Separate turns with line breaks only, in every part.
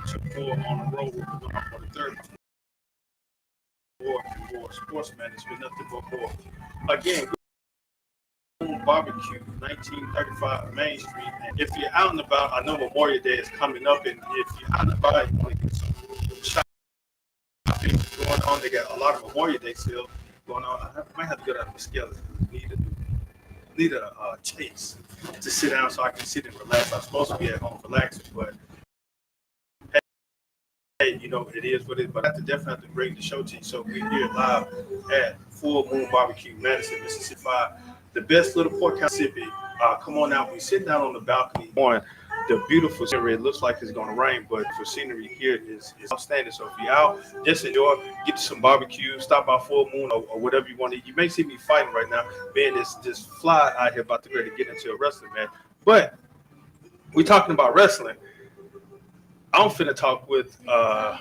two more on the road. We're going on for the third more sportsman. It's been nothing but more. Again, Barbecue, 1935 Main Street. And if you're out and about, I know Memorial Day is coming up, and if you're out and about, you want to get some shopping going on. They got a lot of Memorial Day sales going on. Might have to get out of the scale. Need a chase to sit down so I can sit and relax. I'm supposed to be at home relaxing, but hey, it is what it is. But I definitely have to bring the show to you. So we're here live at Full Moon Barbecue, Madison, Mississippi. The best little port Mississippi. Come on out. We sit down on the balcony on the beautiful scenery. It looks like it's going to rain, but for scenery here is outstanding. So if you're out, just enjoy, get some barbecue, stop by Full Moon or whatever you want to eat. You may see me fighting right now, being this fly out here about to ready to get into a wrestling match. But we're talking about wrestling. I'm finna talk with a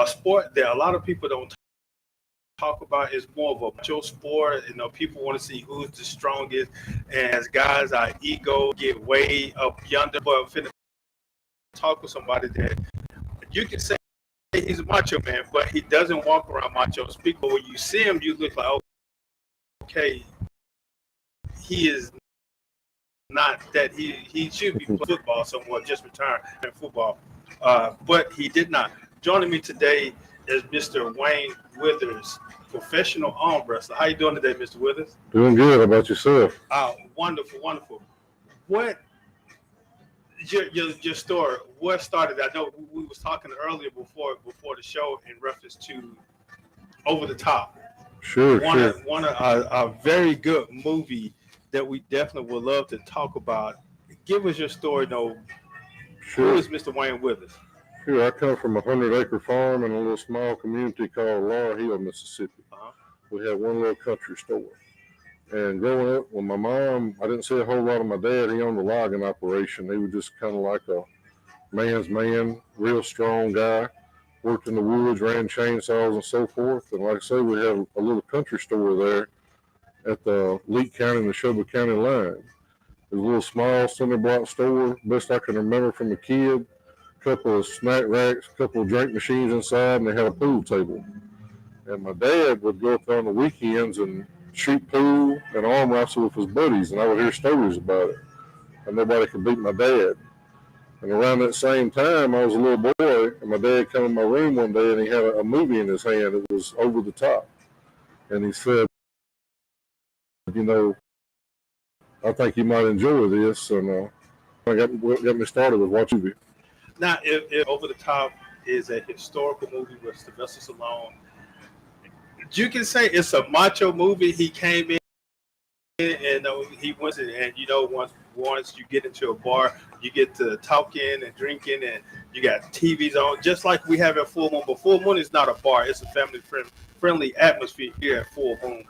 sport that a lot of people don't talk about. Is more of a macho sport. People want to see who's the strongest, and as guys, our ego get way up yonder. But I'm finna talk with somebody that you can say he's a macho man, but he doesn't walk around macho speak. But when you see him, you look like, okay, he is not that. He should be playing football somewhere, just retired in football. But he did not. Joining me today is Mr. Wayne Withers, professional arm wrestler. How you doing today, Mr. Withers?
Doing good. How about yourself?
Wonderful, wonderful. What your story? What started? I know we was talking earlier before the show in reference to Over the Top.
Sure.
One a very good movie that we definitely would love to talk about. Give us your story, though.
Sure.
Who is Mr. Wayne Withers?
Sure. I come from a 100-acre farm in a little small community called Laurel Hill, Mississippi. We had one little country store. And growing up with my mom, I didn't see a whole lot of my dad. He owned a logging operation. He was just kind of like a man's man, real strong guy. Worked in the woods, ran chainsaws and so forth. And like I say, we had a little country store there at the Leake County and the Neshoba County line. It was a little small cinder block store, best I can remember from a kid. A couple of snack racks, a couple of drink machines inside, and they had a pool table. And my dad would go up there on the weekends and shoot pool and arm wrestle with his buddies, and I would hear stories about it. And nobody could beat my dad. And around that same time, I was a little boy, and my dad came in my room one day, and he had a movie in his hand. It was Over the Top. And he said, I think you might enjoy this, and got me started with watching it.
Now, if Over the Top is a historical movie with Sylvester Stallone, you can say it's a macho movie. He came in and he wants it, and once you get into a bar, you get to talking and drinking, and you got TVs on, just like we have at Full Moon. But Full Moon is not a bar; it's a family-friendly atmosphere here at Full Moon.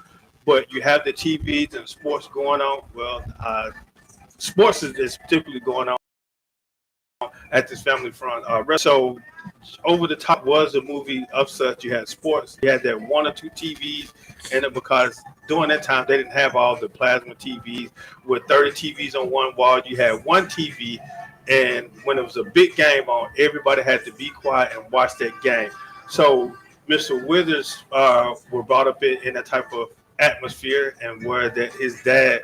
But you have the TVs and sports going on. Well, sports is typically going on at this family front. So Over the Top was a movie of such. You had sports. You had that one or two TVs, and because during that time they didn't have all the plasma TVs with 30 TVs on one wall. You had one TV, and when it was a big game on, everybody had to be quiet and watch that game. So Mr. Withers were brought up in that type of atmosphere, and where that his dad,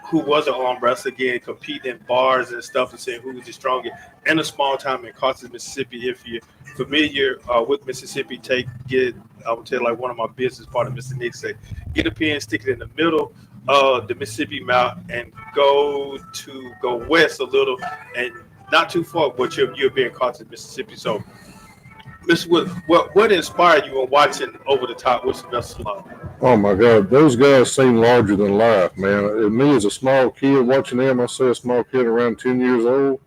who was an arm wrestler, again, compete in bars and stuff and saying who was the strongest in a small town in Carthage, Mississippi. If you're familiar with Mississippi, I would tell like one of my business partners, Mr. Nick, say, get a pen, stick it in the middle of the Mississippi Mount and go west a little, and not too far, but you'll be in Carthage, Mississippi. So, Mr. Wood, what inspired you in watching Over the Top with Sylvester Stallone?
Oh my God, those guys seem larger than life, man. And me as a small kid watching them, I say a small kid around 10 years old,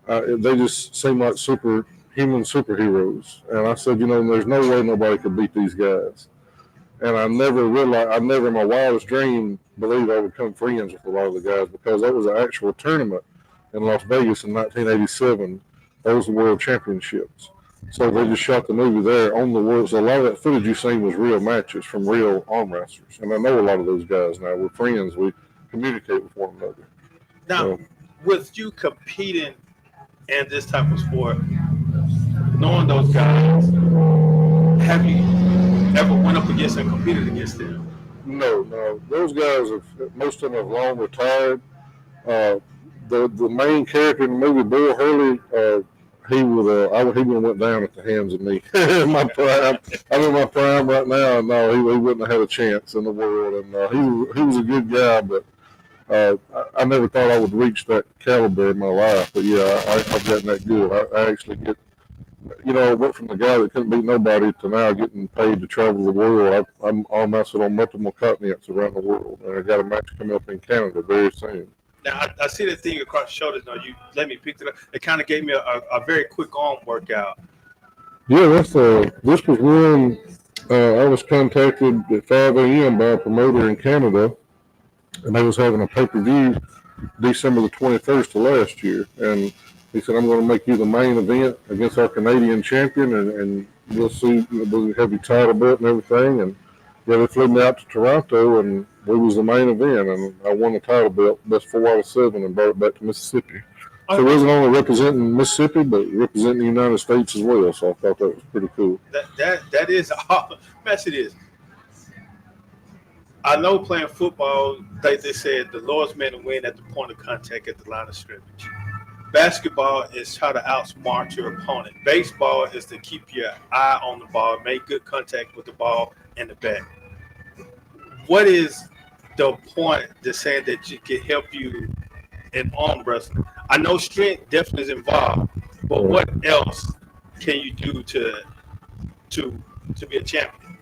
they just seem like superhuman superheroes. And I said, there's no way nobody could beat these guys. And I never in my wildest dream believed I would become friends with a lot of the guys, because that was an actual tournament in Las Vegas in 1987. Those were world championships. So they just shot the movie there on the world. So a lot of that footage you seen was real matches from real arm wrestlers. And I know a lot of those guys now. We're friends. We communicate with one another.
Now, with you competing in this type of sport, knowing those guys, have you ever went up against and competed against them?
No. Those guys have, most of them have long retired. The main character in the movie, Bill Hurley, he would have went down at the hands of me. In my prime, I'm in my prime right now. No, he wouldn't have had a chance in the world. And he was a good guy, but I never thought I would reach that caliber in my life. But yeah, I've gotten that good. I actually get, I went from the guy that couldn't beat nobody to now getting paid to travel the world. I'm almost on multiple continents around the world, and I got a match coming up in Canada very soon.
Now, I see the thing across the shoulders. Now, you let me pick it up. It kind of gave me a very quick arm workout.
Yeah, this was when I was contacted at 5 a.m. by a promoter in Canada, and they was having a pay-per-view December the 21st of last year. And he said, I'm going to make you the main event against our Canadian champion, and we'll see, we'll have you title belt and everything. And yeah, they flew me out to Toronto, and we was the main event, and I won the title belt, best 4 out of 7, and brought it back to Mississippi. So it wasn't only representing Mississippi, but representing the United States as well. So I thought that was pretty cool.
That is awesome. Yes, it is. I know playing football, they said the lowest man to win at the point of contact at the line of scrimmage. Basketball is try to outsmart your opponent. Baseball is to keep your eye on the ball, make good contact with the ball and the bat. What is the point to saying that you can help you in arm wrestling? I know strength definitely is involved, but what else can you do to be a champion?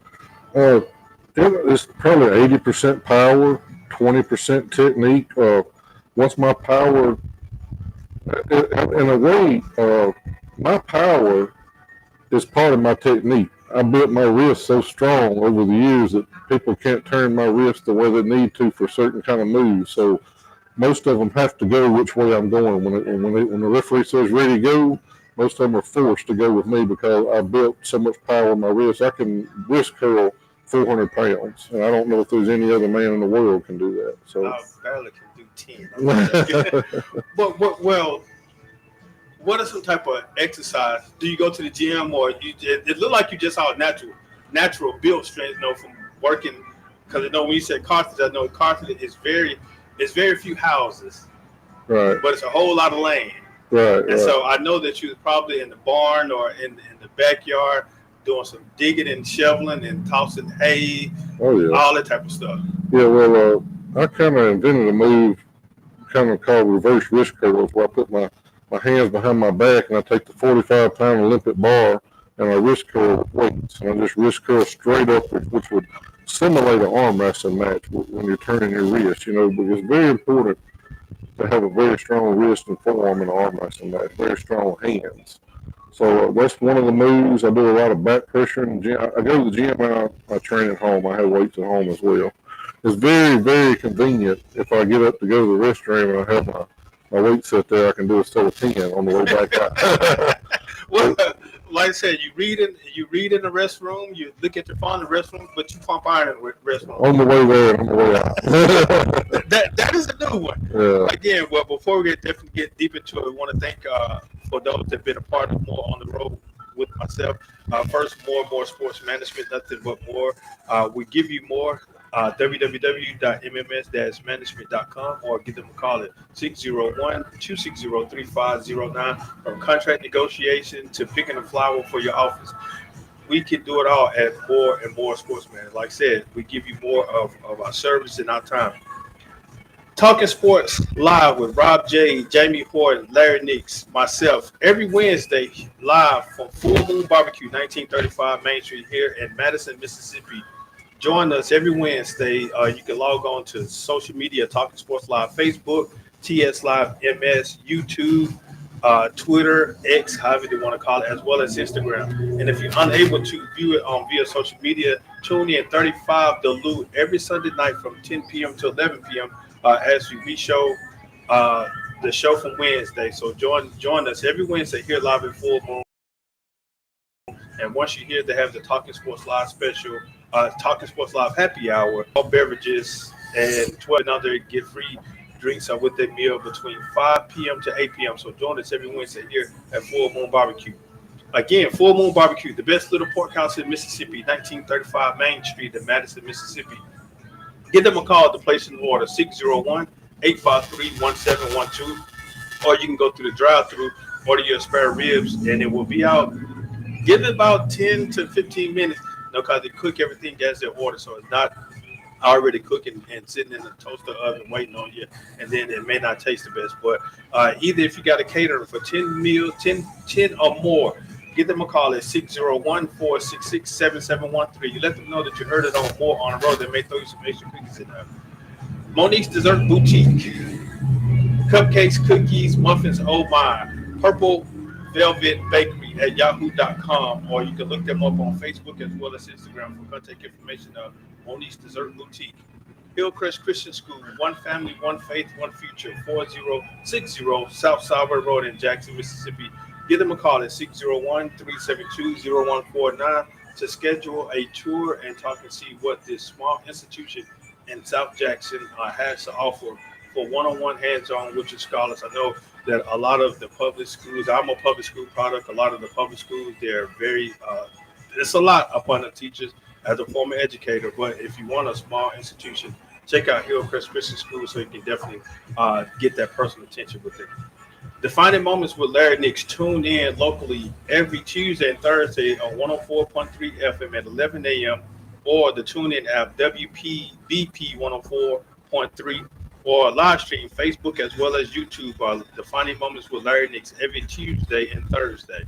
It's probably 80% power, 20% technique. Once my power, in a way, my power is part of my technique. I built my wrist so strong over the years that people can't turn my wrist the way they need to for certain kind of moves. So most of them have to go which way I'm going. When the referee says ready to go, most of them are forced to go with me because I built so much power in my wrist. I can wrist curl 400 pounds, and I don't know if there's any other man in the world can do that. So
I barely can do 10. But what are some type of exercise? Do you go to the gym, or it looked like you just saw natural build strength, from working? Because when you said Carthage, I know Carthage is very few houses,
right?
But it's a whole lot of land,
right?
And so I know that you was probably in the barn or in the backyard doing some digging and shoveling and tossing hay, all that type of stuff.
Yeah, well, I kind of invented a move kind of called reverse wrist curls, where I put my hands behind my back and I take the 45-pound Olympic bar and I wrist curl with weights. And I just wrist curl straight up, which would simulate an arm wrestling match when you're turning your wrist, because it's very important to have a very strong wrist and forearm in an arm wrestling match, very strong hands. So that's one of the moves. I do a lot of back pressure in the gym. I go to the gym and I train at home. I have weights at home as well. It's very, very convenient if I get up to go to the restroom and I have my weight set there. I can do a set of 10 on the way back out.
Well, like I said, you read in the restroom, you look at your phone in the restroom, but you pump iron in the restroom.
On the way there and on the way out.
that is a new one.
Yeah.
Again, well, before we get deep into it, we want to thank for those that have been a part of More on the Road with myself. First, more sports management, nothing but more. We give you more. www.mms-management.com, or give them a call at 601-260-3509. From contract negotiation to picking a flower for your office, we can do it all at More and More Sportsman. Like I said, we give you more of our service and our time. Talking Sports Live with Rob J, Jamie Horton, Larry Nix, myself, every Wednesday live from Full Moon Barbecue, 1935 Main Street here in Madison, Mississippi. Join us every Wednesday. You can log on to social media, Talking Sports Live, Facebook, TS Live MS, YouTube, Twitter, X, however you want to call it, as well as Instagram. And if you're unable to view it via social media, tune in 35 Duluth every Sunday night from 10 p.m. to 11 p.m. As we show the show from Wednesday. So join us every Wednesday here live at Full Moon. And once you're here, they have the Talking Sports Live special, Talking Sports Live happy hour, all beverages, and 12 other get free drinks with their meal between 5 p.m. to 8 p.m. So join us every Wednesday here at Full Moon Barbecue. Again, Full Moon Barbecue, the best little porkhouse in Mississippi, 1935 Main Street in Madison, Mississippi. Give them a call to place an order, 601-853-1712. Or you can go through the drive-through, order your spare ribs, and it will be out. Give it about 10 to 15 minutes, because they cook everything as they order, so it's not already cooking and sitting in the toaster oven waiting on you, and then it may not taste the best. But either if you got a caterer for 10 meals, 10 or more, give them a call at 601-466-7713. You let them know that you heard it on More on the Road. They may throw you some extra cookies in there. Monique's Dessert Boutique. Cupcakes, cookies, muffins, oh my. Purple Velvet Bakery at yahoo.com, or you can look them up on Facebook as well as Instagram for contact information of Monique's Dessert Boutique. Hillcrest Christian School, one family, one faith, one future, 4060 South Salvador Road in Jackson, Mississippi. Give them a call at 601-372-0149 to schedule a tour and talk and see what this small institution in South Jackson has to offer for one-on-one hands-on with your scholars. I know that a lot of the public schools, I'm a public school product, a lot of the public schools, they're very, it's a lot upon the teachers as a former educator, but if you want a small institution, check out Hillcrest Christian School so you can definitely get that personal attention with it. Defining Moments with Larry Nix. Tune in locally every Tuesday and Thursday on 104.3 FM at 11 a.m. or the TuneIn app WPBP 104.3 or live stream Facebook as well as YouTube. Defining Moments with Larry Nix every Tuesday and Thursday.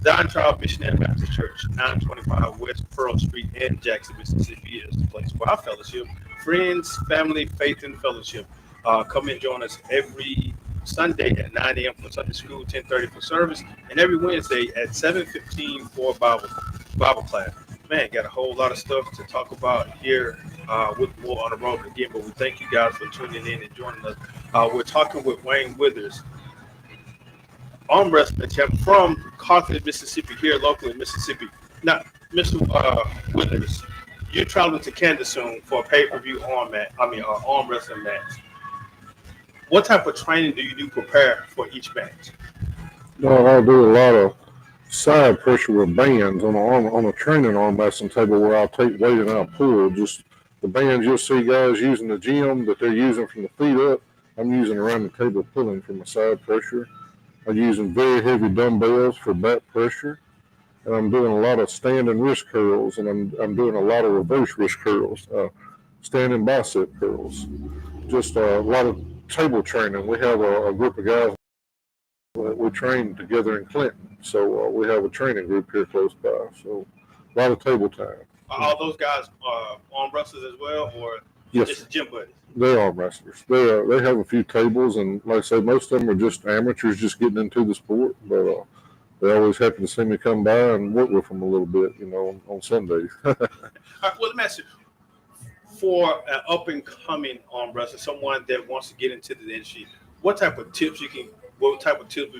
Zion Tribe Missionary Baptist Church, 925 West Pearl Street in Jackson, Mississippi is the place for our fellowship. Friends, family, faith, and fellowship. Come and join us every Sunday at 9 a.m. for Sunday school, 10:30 for service, and every Wednesday at 7:15 for Bible class. Man, got a whole lot of stuff to talk about here with More on the Road again, but we thank you guys for tuning in and joining us. We're talking with Wayne Withers, arm wrestling champ from Carthage, Mississippi, here locally in Mississippi. Now, Mr. Withers, you're traveling to Kansas soon for a pay-per-view arm wrestling match. What type of training do you do prepare for each match?
No, I do a lot of side pressure with bands on a training arm wrestling table where I'll take weight and I'll pull. Just the bands you'll see guys using the gym that they're using from the feet up, I'm using around the table pulling for my side pressure. I'm using very heavy dumbbells for back pressure, and I'm doing a lot of standing wrist curls, and I'm doing a lot of reverse wrist curls, standing bicep curls. Just a lot of table training. We have a group of guys that we train together in Clinton, so we have a training group here close by. So a lot of table time.
Are all those guys arm wrestlers as well, or
yes,
just gym buddies?
They're arm wrestlers. They have a few tables, and like I said, most of them are just amateurs just getting into the sport, but they always happen to see me come by and work with them a little bit, on Sundays.
All right, well, let me ask you, for an up-and-coming arm wrestler, someone that wants to get into the industry, what type of tips we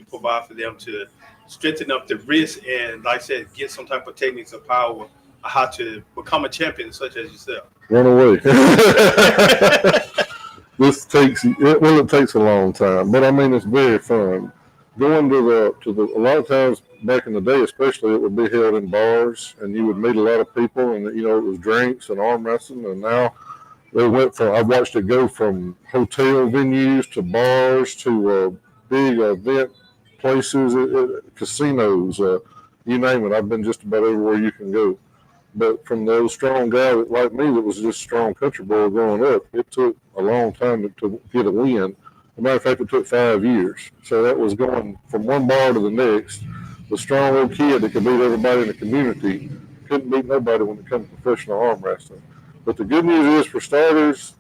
provide for them to strengthen up the wrist and, like I said, get some type of techniques of power, how to become a champion such as yourself?
Run away. It takes a long time, but I mean, it's very fun. Going to the a lot of times back in the day, especially, it would be held in bars, and you would meet a lot of people, and it was drinks and arm wrestling. And now I've watched it go from hotel venues to bars to big event places, casinos, you name it. I've been just about everywhere you can go. But from those strong guys like me that was just a strong country boy growing up, it took a long time to get a win. As a matter of fact, it took 5 years. So that was going from one bar to the next. The strong old kid that could beat everybody in the community couldn't beat nobody when it comes to professional arm wrestling. But the good news is, for starters,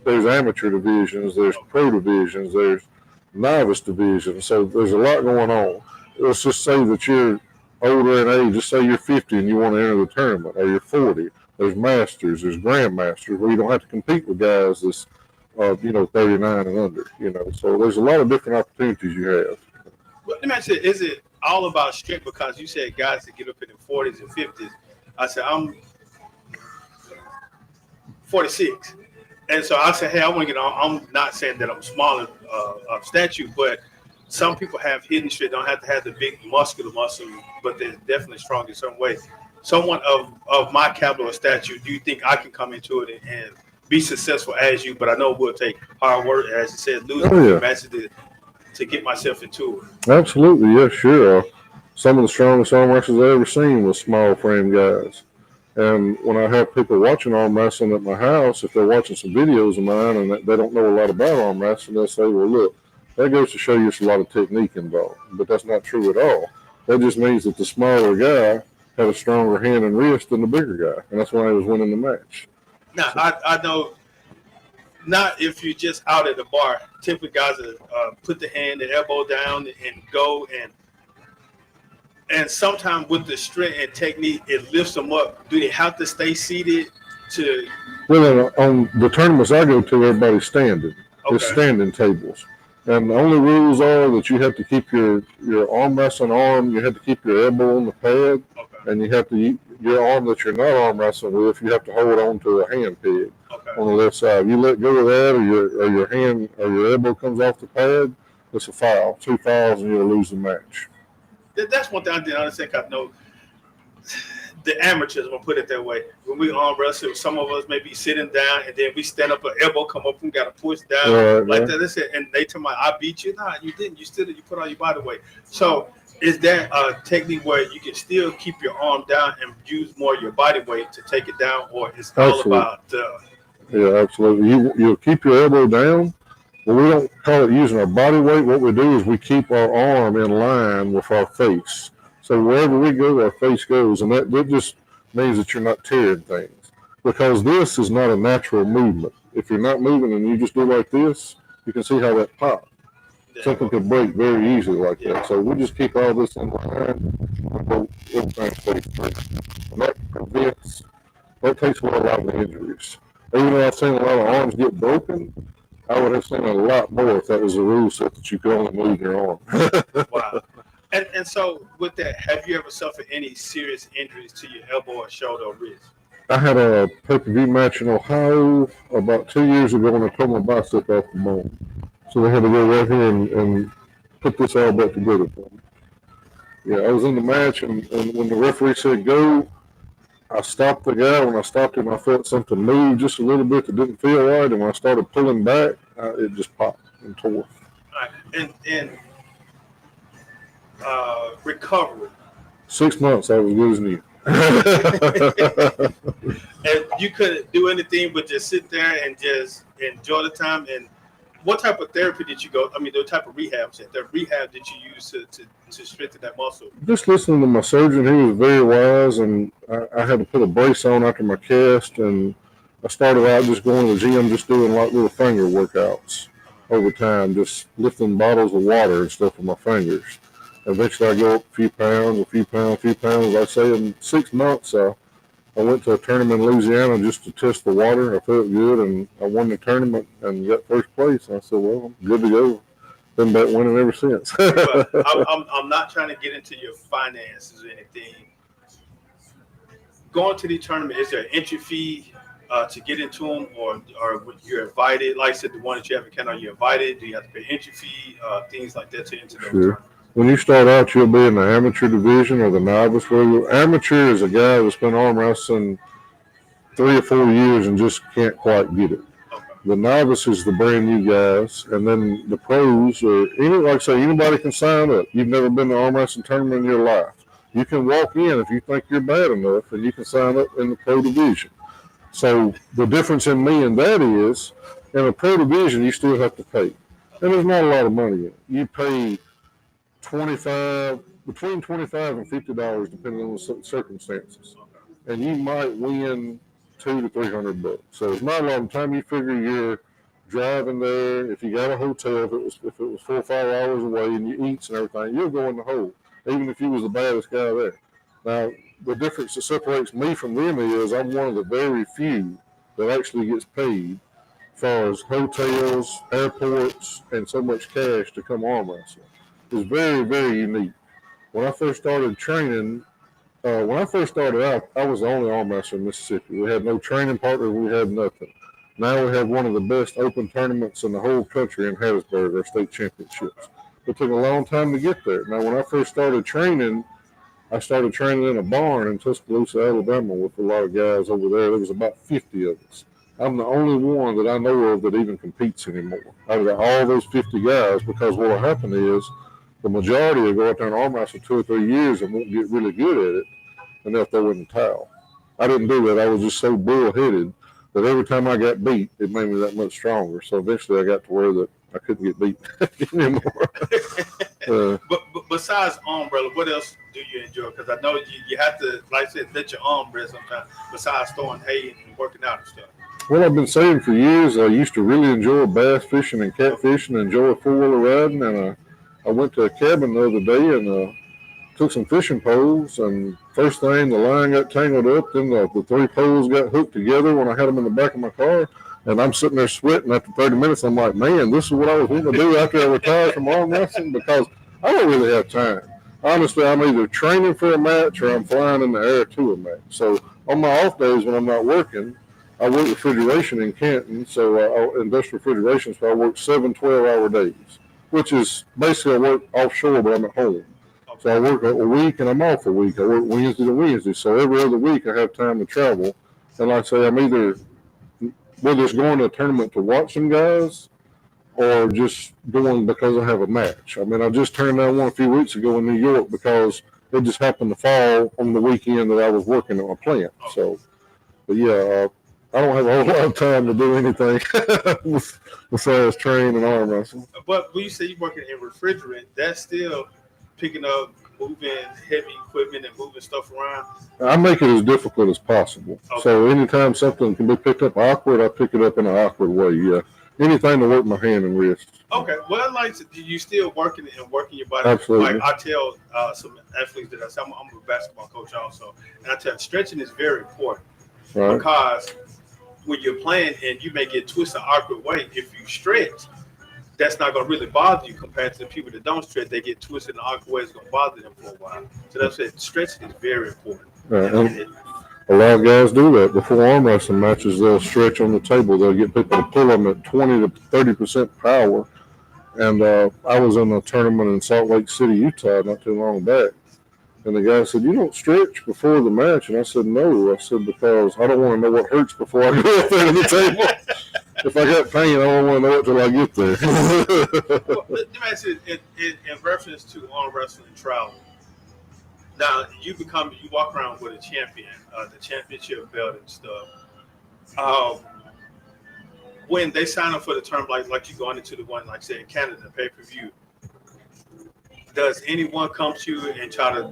there's amateur divisions, there's pro divisions, there's novice divisions. So there's a lot going on. Let's just say that you're older in age. Just say you're 50 and you want to enter the tournament, or you're 40. There's masters, there's grandmasters, where you don't have to compete with guys that's 39 and under. So there's a lot of different opportunities you have.
Well, let me ask you, is it all about strength? Because you said guys that get up in the 40s and 50s. I said I'm 46, and so I said, hey, I want to get on. I'm not saying that I'm small of stature, but some people have hidden strength, don't have to have the big muscular muscle, but they're definitely strong in some way. Someone of my caliber or stature, do you think I can come into it and be successful as you? But I know it will take hard work, as you said, losing a
Oh
few
yeah,
matches to get myself into it.
absolutely, yeah, sure. Some of the strongest arm wrestlers I ever seen was small frame guys. And when I have people watching arm wrestling at my house, if they're watching some videos of mine and they don't know a lot about arm wrestling, they'll say, well, look, that goes to show you it's a lot of technique involved. But that's not true at all. That just means that the smaller guy had a stronger hand and wrist than the bigger guy. And that's why he was winning the match.
Now, I know not if you're just out at the bar. Typically, guys put the hand, the elbow down, and go, and sometimes with the strength and technique, it lifts them up. Do they have to stay seated to?
Well, on the tournaments I go to, everybody's standing.
Okay.
It's standing tables. And the only rules are that you have to keep your arm wrestling arm, you have to keep your elbow on the pad,
Okay.
and you have to, your arm that you're not arm wrestling with, you have to hold on to a hand peg
Okay.
on the left side. If you let go of that, or your hand or your elbow comes off the pad, it's a foul. 2 fouls, and you'll lose the match.
That's one thing I didn't understand. I know the amateurs, I'm gonna put it that way. When we arm wrestle, some of us may be sitting down, and then we stand up, an elbow come up, and got to push down
Right,
like
right.
that. That's it. And they tell me, "I beat you." Nah, you didn't. You still, you put all your body weight. So is that a technique where you can still keep your arm down and use more of your body weight to take it down, or it's all
Absolutely.
about
Yeah, absolutely. You'll keep your elbow down. Well, we don't call it using our body weight. What we do is we keep our arm in line with our face. So wherever we go, our face goes. And that just means that you're not tearing things. Because this is not a natural movement. If you're not moving and you just do like this, you can see how that pops. Something could break very easily like that. So we just keep all this in line. Everything stays straight. And that takes away a lot of the injuries. Even though I've seen a lot of arms get broken, I would have seen a lot more if that was a rule set that you could only move your arm.
wow. And so with that, have you ever suffered any serious injuries to your elbow or shoulder or wrist?
I had a pay-per-view match in Ohio about 2 years ago when I tore my bicep off the bone. So they had to go right here and put this all back together for me. Yeah, I was in the match, and when the referee said go, I stopped the guy. When I stopped him, I felt something move just a little bit that didn't feel right. And when I started pulling back, it just popped and tore.
All right. And recovery.
6 months, I was good as new.
And you couldn't do anything but just sit there and just enjoy the time. And what type of therapy did you go? I mean, the type of rehab did you use to strengthen that muscle?
Just listening to my surgeon, he was very wise, and I had to put a brace on after my cast, and I started out just going to the gym, just doing like little finger workouts over time, just lifting bottles of water and stuff with my fingers. Eventually, I go up a few pounds. Like I say, in 6 months, I went to a tournament in Louisiana just to test the water. I felt good, and I won the tournament and got first place. And I said, well, I'm good to go. Been back winning ever since.
But I'm not trying to get into your finances or anything. Going to the tournament, is there an entry fee to get into them, or you're invited? Like I said, the one that you have in Canada, you're invited. Do you have to pay entry fee, things like that to enter those tournaments?
When you start out, you'll be in the amateur division or the novice. Amateur is a guy that's been arm wrestling 3 or 4 years and just can't quite get it.
Okay.
The novice is the brand new guys, and then the pros are like I say, anybody can sign up. You've never been to an arm wrestling tournament in your life. You can walk in if you think you're bad enough, and you can sign up in the pro division. So the difference in me and that is, in a pro division, you still have to pay, and there's not a lot of money in it. You pay between $25 and $50, depending on the circumstances, and you might win $200 to $300. So it's not a lot of time. You figure you're driving there. If you got a hotel, if it was 4 or 5 hours away, and you eats and everything, you'll go in the hole, even if you was the baddest guy there. Now, the difference that separates me from them is I'm one of the very few that actually gets paid as far as hotels, airports, and so much cash to come arm wrestling. It's very, very unique. When I first started training, out, I was the only arm wrestler in Mississippi. We had no training partner. We had nothing. Now we have one of the best open tournaments in the whole country in Hattiesburg, our state championships. It took a long time to get there. Now, when I first started training, I started training in a barn in Tuscaloosa, Alabama, with a lot of guys over there. There was about 50 of us. I'm the only one that I know of that even competes anymore out of all those 50 guys, because what will happen is the majority will go out there and arm wrestle 2 or 3 years and won't get really good at it, and they'll throw in the towel. I didn't do that. I was just so bullheaded that every time I got beat, it made me that much stronger. So eventually I got to where that I couldn't get beat anymore.
But besides arm wrestling, what else do you enjoy? Because I know you have to, like I said, let your arm rest sometimes, besides throwing hay and working out and stuff.
Well, I've been saying for years, I used to really enjoy bass fishing and catfishing, enjoy four-wheeler riding, and I went to a cabin the other day and took some fishing poles, and first thing, the line got tangled up, then the 3 poles got hooked together when I had them in the back of my car, and I'm sitting there sweating after 30 minutes. I'm like, man, this is what I was wanting to do after I retired from arm wrestling, because I don't really have time. Honestly, I'm either training for a match or I'm flying in the air to a match. So on my off days when I'm not working, I work refrigeration in Canton, so industrial refrigeration, so I work 7 12-hour days, which is basically I work offshore, but I'm at home. So I work a week and I'm off a week. I work Wednesday to Wednesday, so every other week I have time to travel. And like I say, I'm either, whether it's going to a tournament to watch some guys or just going because I have a match. I mean, I just turned down one a few weeks ago in New York because it just happened to fall on the weekend that I was working at my plant. So, but yeah, I don't have a whole lot of time to do anything besides train and arm wrestle.
But when you say you're working in refrigerant, that's still picking up, moving heavy equipment and moving stuff around.
I make it as difficult as possible. Okay. So anytime something can be picked up awkward, I pick it up in an awkward way. Yeah, anything to work my hand and wrist.
Okay, well, like you still working and working your body.
Absolutely.
Like I tell some athletes that I say, I'm a basketball coach also, and I tell stretching is very important, right? Because when you're playing and you may get twisted awkward way, if you stretch, that's not going to really bother you compared to the people that don't stretch. They get twisted in the awkward way, it's going to bother them for a while. So that's it. Stretching is very important.
Right. A lot of guys do that. Before arm wrestling matches, they'll stretch on the table. They'll get people to pull them at 20 to 30% power. And I was in a tournament in Salt Lake City, Utah, not too long back. And the guy said, "You don't stretch before the match?" And I said, "No." I said, "Because I don't want to know what hurts before I go up there to the table. If I got pain, I don't want to know it till I get there."
Well, let me ask you, in reference to arm wrestling travel, now you walk around with a champion, the championship belt and stuff. When they sign up for the term, like you going into the one, like say in Canada, pay-per-view, does anyone come to you and try to,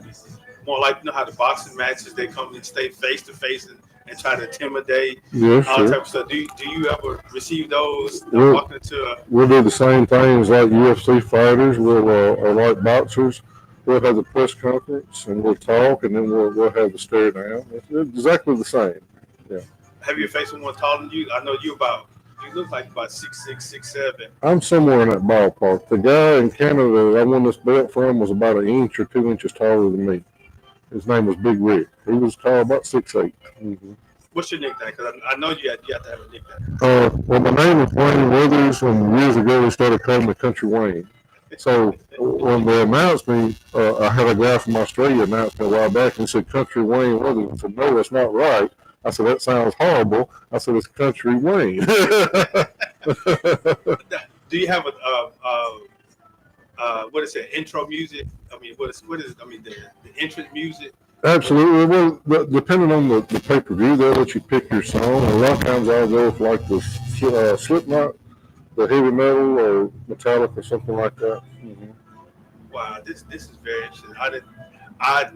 more like, you know how the boxing matches, they come and stay face to face and try to intimidate, all type of stuff? Do you ever receive those?
We'll do the same things like UFC fighters. Or like boxers. We'll have the press conference and we'll talk, and then we'll have the stare down. It's exactly the same. Yeah.
Have you faced someone taller than you? I know you look like about 6'6", 6'7".
I'm somewhere in that ballpark. The guy in Canada that I won this belt from was about 1 inch or 2 inches taller than me. His name was Big Rick. He was tall, about 6'8". Mm-hmm.
What's your nickname? Because I know you have to have a nickname.
Well, my name was Wayne Withers, and years ago they started calling me Country Wayne. So when they announced me, I had a guy from Australia announce me a while back, and he said, "Country Wayne Withers." I said, "No, that's not right." I said, "That sounds horrible." I said, "It's Country Wayne."
Do you have what is it? Intro music? I mean, what is it? I mean, the entrance music.
Absolutely. Well, depending on the pay-per-view, they'll let you pick your song. A lot of times I'll go with like the Slipknot, the heavy metal, or Metallica, or something like that. Mm-hmm.
Wow, this is very interesting. I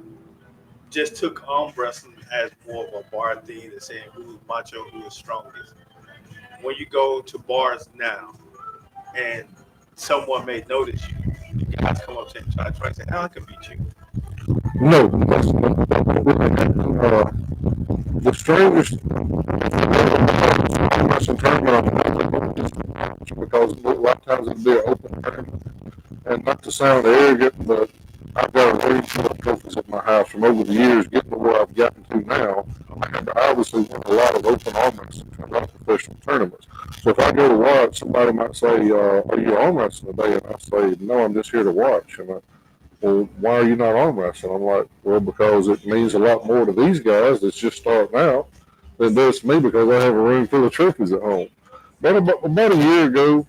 just took arm wrestling as more of a bar thing and saying who is macho, who is strongest. When you go to bars now and someone may notice you guys come up to him and try to say, "I can beat you."
No, that's not really happening. The strangest wrestling tournament because a lot of times it'll be an open tournament. And not to sound arrogant, but I've got a range of trophies at my house from over the years getting to where I've gotten to now. I had to obviously win a lot of open arm wrestling tournaments. tournament, not professional tournaments. So if I go to watch, somebody might say, "Are you arm wrestling today?" And I say, "No, I'm just here to watch." And well, why are you not arm wrestling? I'm like, well, because it means a lot more to these guys that's just starting out than it does to me because I have a room full of trophies at home. But about a year ago,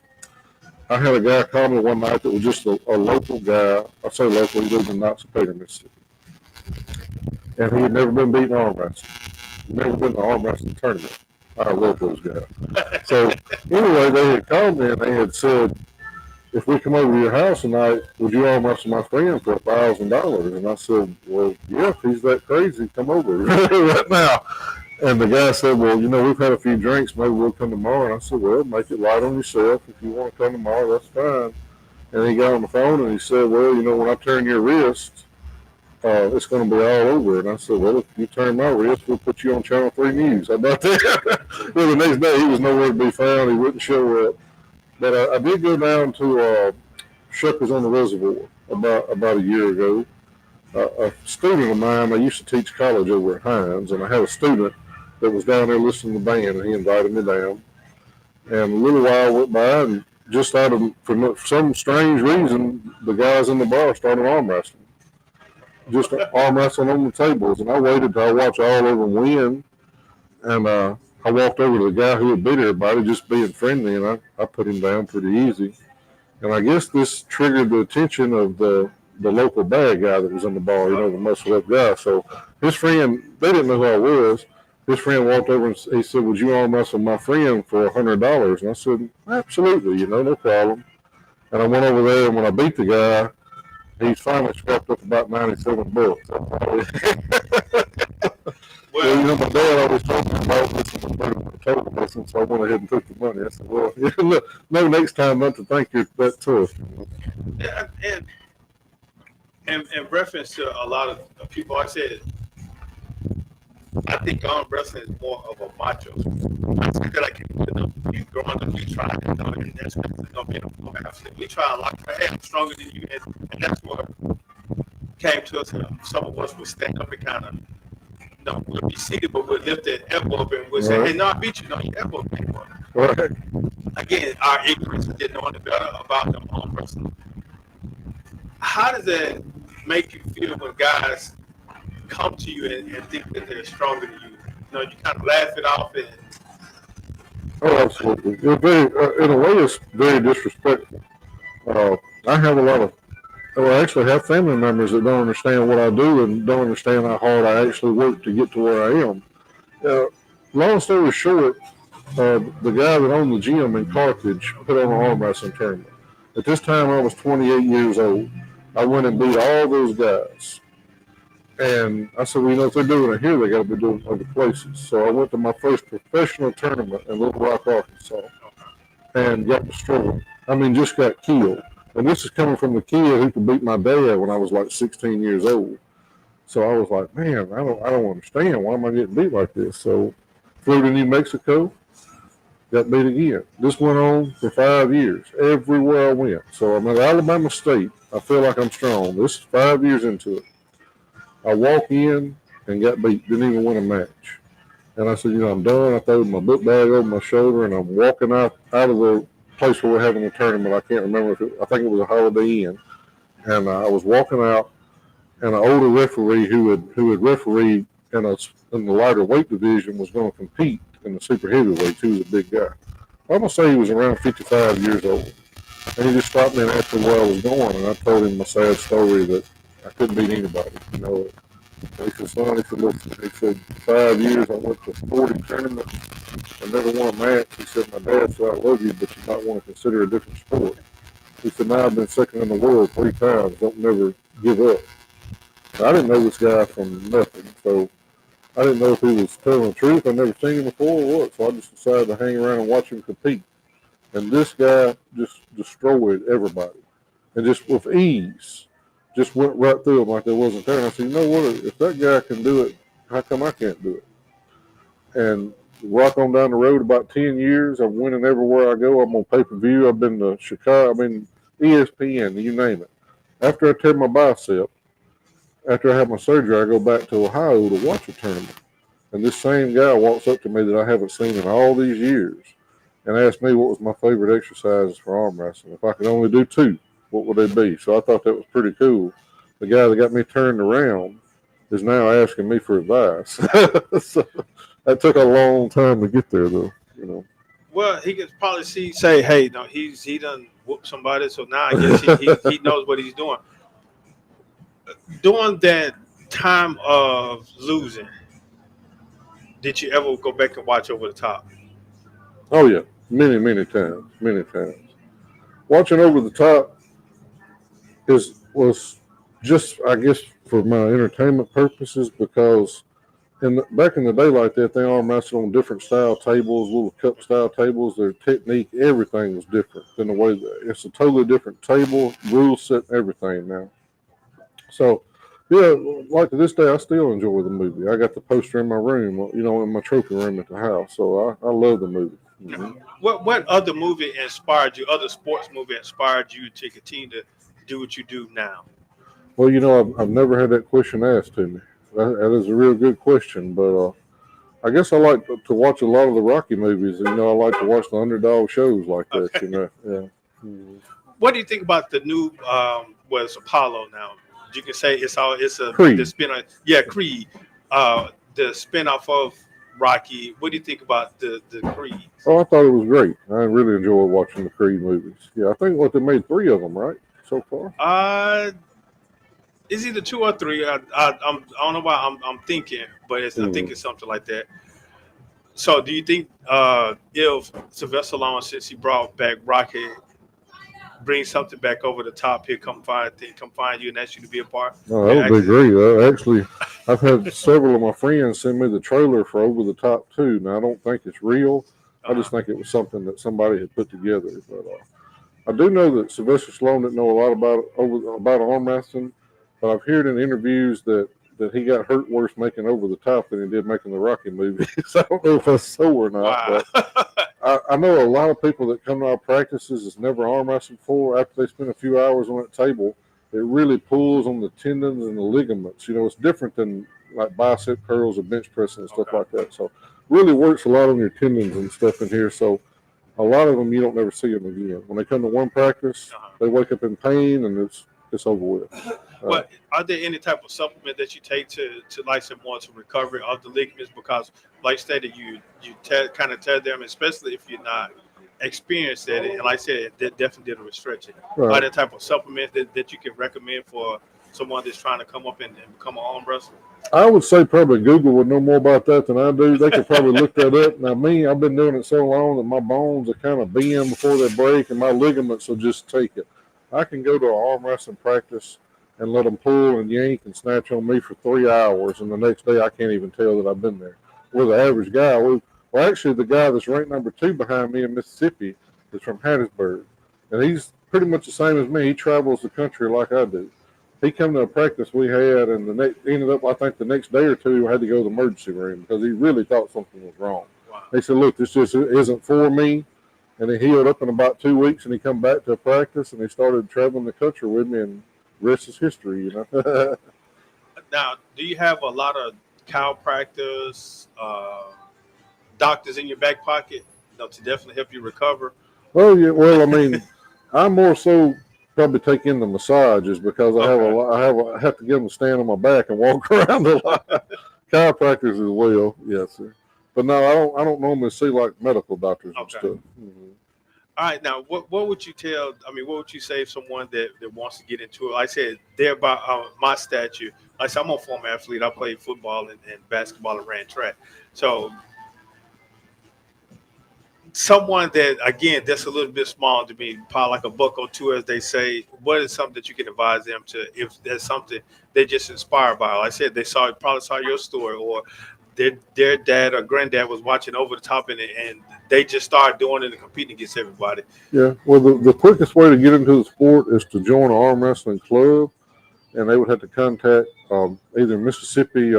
I had a guy call me one night that was just a local guy. I say local, he lives in Knox, Mississippi. And he had never been beaten arm wrestling. Never been to an arm wrestling tournament. I love those guys. So anyway, they had called me and they had said, if we come over to your house tonight, would you arm wrestle my friend for $1,000? And I said, well, yeah, if he's that crazy, come over right now. And the guy said, well, we've had a few drinks. Maybe we'll come tomorrow. And I said, well, make it light on yourself. If you want to come tomorrow, that's fine. And he got on the phone and he said, well, when I turn your wrist, it's going to be all over. And I said, well, if you turn my wrist, we'll put you on Channel 3 News. How about that? Well, the next day he was nowhere to be found. He wouldn't show up. But I did go down to Shuckers on the Reservoir about a year ago. A student of mine, I used to teach college over at Hines, and I had a student that was down there listening to the band, and he invited me down. And a little while went by, and just for some strange reason, the guys in the bar started arm wrestling. Just arm wrestling on the tables, and I waited till I watched all of them win, and I walked over to the guy who had beat everybody, just being friendly, and I put him down pretty easy. And I guess this triggered the attention of the local bad guy that was in the bar, the muscle up guy. So his friend, they didn't know who I was. His friend walked over and he said, would you arm wrestle my friend for $100? And I said, absolutely, no problem. And I went over there, and when I beat the guy, he's finally scrapped up about $97. Well, my dad always told me about this and the total lesson, so I went ahead and took the money. I said, well, no, next time not to think you're that tough.
And in reference to a lot of people, I said, I think arm wrestling is more of a macho. I feel like you growing up, you try, and that's going to be we try a lot. Hey, I'm stronger than you, and that's what came to us. Some of us would stand up and kind of, we'll be seated, but we'll lift that elbow up and we'll say, hey, no, I beat you. No, your elbow beat me. Right. Again, our ignorance didn't know any better about them arm wrestling. How does that make you feel when guys come to you and think that they're stronger than you? You kind of laugh it off and.
Oh, absolutely. In a way, it's very disrespectful. I have I actually have family members that don't understand what I do and don't understand how hard I actually work to get to where I am. Long story short, the guy that owned the gym in Carthage put on an arm wrestling tournament. At this time, I was 28 years old. I went and beat all those guys. And I said, well, if they're doing it here, they got to be doing it other places. So I went to my first professional tournament in Little Rock, Arkansas, and got destroyed. Just got killed. And this is coming from the kid who could beat my dad when I was like 16 years old. So I was like, man, I don't understand. Why am I getting beat like this? So flew to New Mexico, got beat again. This went on for 5 years, everywhere I went. So I'm at Alabama State. I feel like I'm strong. This is 5 years into it. I walk in and got beat, didn't even win a match. And I said, I'm done. I threw my book bag over my shoulder and I'm walking out of the place where we're having a tournament. I can't remember I think it was a Holiday Inn. And I was walking out, and an older referee who had refereed in the lighter weight division was going to compete in the super heavyweight. He was a big guy. I'm going to say he was around 55 years old. And he just stopped me and asked me where I was going, and I told him my sad story that I couldn't beat anybody. He said, son, listen, he said, 5 years I went to 40 tournaments and never won a match. He said, my dad said, I love you, but you might want to consider a different sport. He said, now I've been second in the world 3 times. Don't never give up. Now, I didn't know this guy from nothing, so I didn't know if he was telling the truth. I'd never seen him before or what, so I just decided to hang around and watch him compete. And this guy just destroyed everybody. And just with ease, just went right through them like there wasn't there. And I said, you know what, if that guy can do it, how come I can't do it? And rock on down the road about 10 years. I'm winning everywhere I go. I'm on pay-per-view. I've been to Chicago. I've been ESPN, you name it. After I tear my bicep, after I have my surgery, I go back to Ohio to watch a tournament. And this same guy walks up to me that I haven't seen in all these years and asked me what was my favorite exercises for arm wrestling. If I could only do two, what would they be? So I thought that was pretty cool. The guy that got me turned around is now asking me for advice. So that took a long time to get there, though.
Well, he could probably say, hey, no, he done whooped somebody, so now I guess he knows what he's doing. During that time of losing, did you ever go back and watch Over the Top?
Oh yeah, many times, many times. Watching Over the Top was just, I guess, for my entertainment purposes, because back in the day like that, they arm wrestled on different style tables, little cup style tables. Their technique, everything was different than the way it's a totally different table, rule set, everything now. So, yeah, like to this day, I still enjoy the movie. I got the poster in my room, in my trophy room at the house. So I love the movie. Mm-hmm.
What other movie inspired you? Other sports movie inspired you to continue to do what you do now?
Well, I've never had that question asked to me. That is a real good question, but I guess I like to watch a lot of the Rocky movies. I like to watch the underdog shows like that.
Okay.
Yeah. Mm-hmm.
What do you think about the new was Apollo now? You can say it's
Creed.
the spin on Creed, the spin-off of Rocky. What do you think about the Creed?
Oh, I thought it was great. I really enjoyed watching the Creed movies. Yeah, I think they made 3 of them, right, so far.
It's either 2 or 3. I don't know why I'm thinking, but I think it's something like that. So, do you think if Sylvester Stallone, since he brought back Rocky, bring something back over the top, he'll come find you and ask you to be a part?
Oh, that would be great. Actually, I've had several of my friends send me the trailer for Over the Top too. Now, I don't think it's real. I just think it was something that somebody had put together. But I do know that Sylvester Stallone didn't know a lot about arm wrestling, but I've heard in interviews that he got hurt worse making Over the Top than he did making the Rocky movie. So I don't know if that's so or not.
Wow.
But I know a lot of people that come to our practices has never arm wrestled before. After they spend a few hours on that table, it really pulls on the tendons and the ligaments. It's different than like bicep curls or bench pressing and stuff like that. So really works a lot on your tendons and stuff in here. So a lot of them you don't never see them again. When they come to one practice, they wake up in pain and it's over with.
But are there any type of supplement that you take to like some more to recovery of the ligaments? Because like stated, you kind of tear them, especially if you're not experienced at it. And like I said, that definitely did a stretching. Right. Are there type of supplement that you can recommend for someone that's trying to come up and become an arm wrestler?
I would say probably Google would know more about that than I do. They could probably look that up. Now, I've been doing it so long that my bones are kind of bend before they break, and my ligaments will just take it. I can go to an arm wrestling practice and let them pull and yank and snatch on me for 3 hours, and the next day I can't even tell that I've been there. We're the average guy. Well, actually, the guy that's ranked number 2 behind me in Mississippi is from Hattiesburg, and he's pretty much the same as me. He travels the country like I do. He come to a practice we had, and ended up, I think, the next day or two, I had to go to the emergency room because he really thought something was wrong. Wow. He said, "Look, this just isn't for me." And he healed up in about 2 weeks, and he come back to a practice, and he started traveling the country with me, and rest is history,
Now, do you have a lot of chiropractors, doctors in your back pocket, to definitely help you recover?
Oh yeah, well, I mean, I'm more so probably take in the massages because I have to get them to stand on my back and walk around a lot. Chiropractors as well, yes, sir. But no, I don't normally see like medical doctors and stuff. Mm-hmm.
All right, now what would you tell? I mean, what would you say if someone that wants to get into it? Like I said, they're about my stature. Like I said, I'm a former athlete. I played football and basketball and ran track. So someone that, again, that's a little bit small to me, probably like a buck or two, as they say. What is something that you can advise them to, if there's something they're just inspired by? Like I said, they probably saw your story, or their dad or granddad was watching Over the Top and they just started doing it and competing against everybody.
Yeah, well, the quickest way to get into the sport is to join an arm wrestling club, and they would have to contact either Mississippi.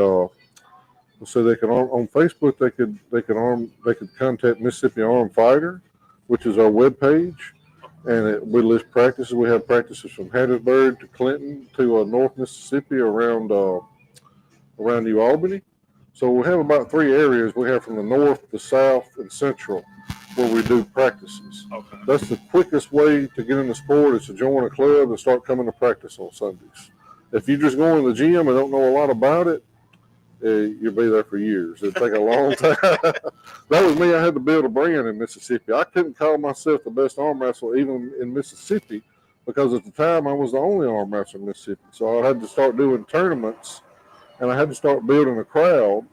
So they can on Facebook they could contact Mississippi Arm Fighter, which is our webpage, and we list practices. We have practices from Hattiesburg to Clinton to North Mississippi around New Albany. So we have about 3 areas. We have from the north, the south, and central where we do practices.
Okay.
That's the quickest way to get in the sport is to join a club and start coming to practice on Sundays. If you just go in the gym and don't know a lot about it, you'll be there for years. It'd take a long time. That was me. I had to build a brand in Mississippi. I couldn't call myself the best arm wrestler even in Mississippi because at the time I was the only arm wrestler in Mississippi. So I had to start doing tournaments and I had to start building a crowd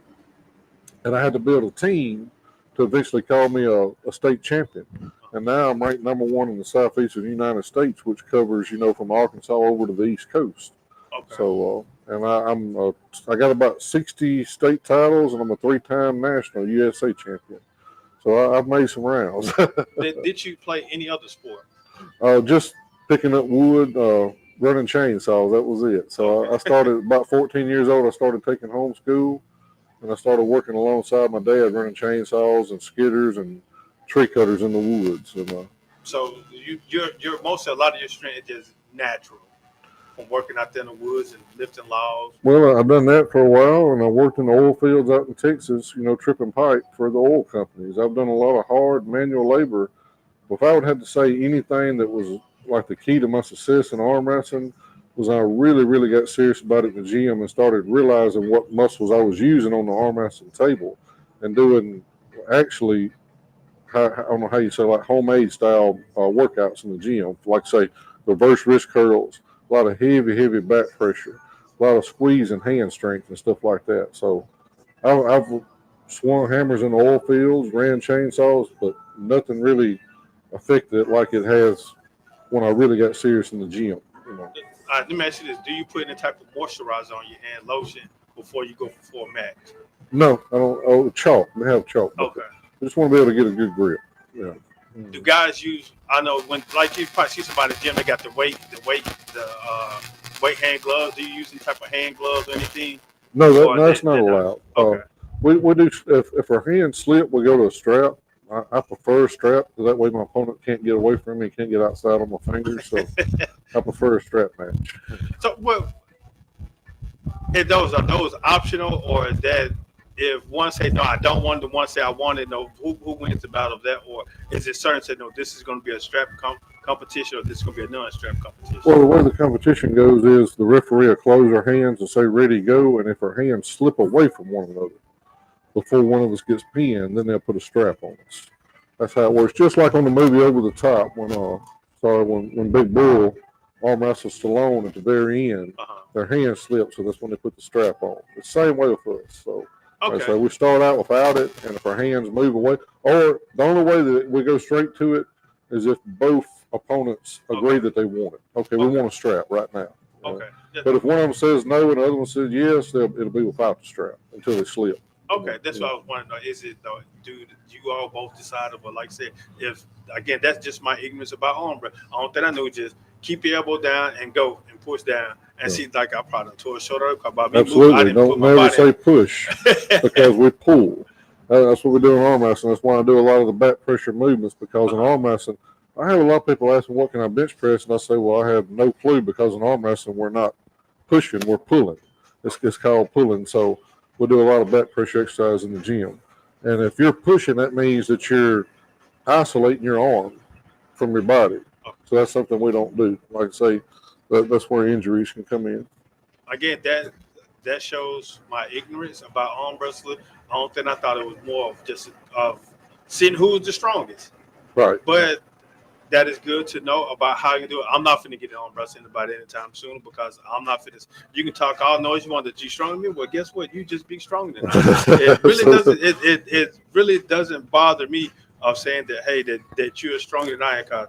and I had to build a team to eventually call me a state champion. And now I'm ranked number 1 in the southeastern United States, which covers, from Arkansas over to the East Coast.
Okay.
So, and I got about 60 state titles, and I'm a 3-time national USA champion. So I've made some rounds.
Did you play any other sport?
Just picking up wood, running chainsaws. That was it. So I started about 14 years old. I started taking homeschool, and I started working alongside my dad, running chainsaws and skidders and tree cutters in the woods. And,
so you're mostly a lot of your strength is natural. From working out there in the woods and lifting logs?
Well, I've done that for a while, and I worked in the oil fields out in Texas, tripping pipe for the oil companies. I've done a lot of hard manual labor. If I would have to say anything that was like the key to my success in arm wrestling was I really, really got serious about it in the gym and started realizing what muscles I was using on the arm wrestling table and doing actually, I don't know how you say, like homemade style workouts in the gym, like say reverse wrist curls, a lot of heavy back pressure, a lot of squeeze and hand strength and stuff like that. So I've swung hammers in the oil fields, ran chainsaws, but nothing really affected it like it has when I really got serious in the gym.
Let me ask you this. Do you put any type of moisturizer on your hand, lotion, before you go for a match?
No, I don't. Oh, chalk. They have chalk.
Okay.
I just want to be able to get a good grip. Yeah.
Do guys use? I know when, like, you probably see somebody in the gym, they got the weight hand gloves. Do you use any type of hand gloves or anything?
No, that's not allowed.
Okay.
We do if our hands slip, we go to a strap. I prefer a strap because that way my opponent can't get away from me, can't get outside on my fingers. So I prefer a strap match.
So, well, are those optional, or is that if one say no, I don't want it, one say I want it? No, who wins the battle of that, or is it certain say no, this is going to be a strap competition, or this is going to be a non-strap competition?
Well, the way the competition goes is the referee will close our hands and say ready, go, and if our hands slip away from one another before one of us gets pinned, then they'll put a strap on us. That's how it works. Just like on the movie Over the Top, when Big Bull arm wrestled Stallone at the very end, their hands slipped, so that's when they put the strap on. It's the same way with us. So, so we start out without it, and if our hands move away, or the only way that we go straight to it is if both opponents agree that they want it. Okay, we want a strap right now.
Okay.
But if one of them says no and the other one says yes, it'll be without the strap until they slip.
Okay, that's what I was wanting to know. Is it though? Do you all both decide? But like I said, if again, that's just my ignorance about arm wrestling. The only thing I know is just keep your elbow down and go and push down. And see, like I probably tore a shoulder.
Absolutely, don't never say push because we pull. That's what we do in arm wrestling. That's why I do a lot of the back pressure movements because in arm wrestling, I have a lot of people ask me what can I bench press, and I say, well, I have no clue because in arm wrestling we're not pushing, we're pulling. It's called pulling. So we'll do a lot of back pressure exercise in the gym. And if you're pushing, that means that you're isolating your arm from your body. So that's something we don't do. Like I say, that's where injuries can come in.
Again, that shows my ignorance about arm wrestling. I don't think I thought it was more of just seeing who's the strongest.
Right.
But that is good to know about how you do it. I'm not finna get on wrestling about it anytime soon because I'm not finna. You can talk all noise you want to be stronger than me. Well, guess what? You just be stronger than me. It really doesn't. It really doesn't bother me of saying that hey that you're stronger than I am. Cause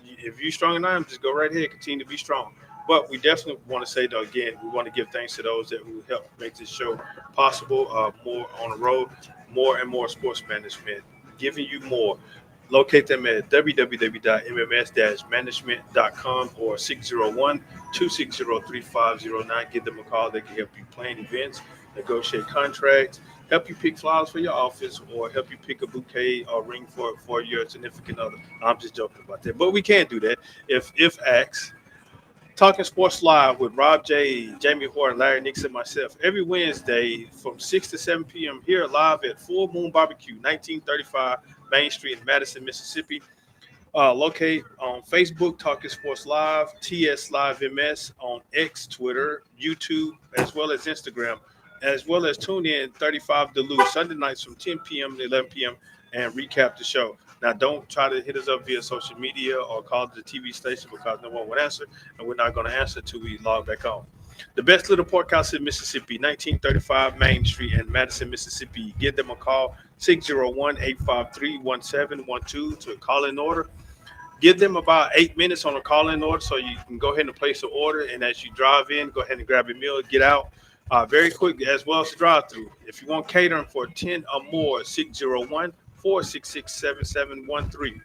if you're stronger than I am, just go right ahead, continue to be strong. But we definitely want to say though again, we want to give thanks to those that who help make this show possible. More on the road, more and more sports management, giving you more. Locate them at www.mms-management.com or 601-260-3509. Give them a call. They can help you plan events, negotiate contracts, help you pick flowers for your office, or help you pick a bouquet or ring for your significant other. I'm just joking about that. But we can do that if asked. Talking Sports Live with Rob J, Jamie Horn, Larry Nixon, and myself every Wednesday from 6 to 7 p.m. here live at Full Moon Barbecue, 1935 Main Street in Madison, Mississippi. Locate on Facebook, Talking Sports Live, TS Live MS on X, Twitter, YouTube, as well as Instagram, as well as tune in 35 Duluth Sunday nights from 10 p.m. to 11 p.m. and recap the show. Now, don't try to hit us up via social media or call the TV station because no one would answer, and we're not going to answer until we log back on. The best little porkhouse in Mississippi, 1935 Main Street in Madison, Mississippi. Give them a call, 601-853-1712 to call in order. Give them about 8 minutes on a call-in order so you can go ahead and place an order. And as you drive in, go ahead and grab your meal, get out very quick, as well as the drive-through. If you want catering for 10 or more, 601-466-7713.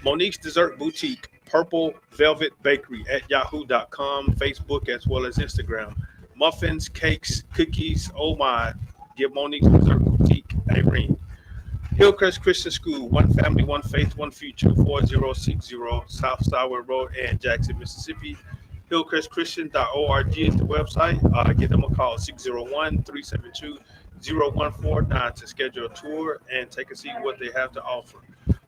Monique's Dessert Boutique, Purple Velvet Bakery at yahoo.com, Facebook, as well as Instagram. Muffins, cakes, cookies, oh my. Give Monique's Dessert Boutique a ring. Hillcrest Christian School, one family, one faith, one future, 4060 South Starwood Road and Jackson, Mississippi. HillcrestChristian.org is the website. Give them a call, 601-372-0149 to schedule a tour and take a see what they have to offer.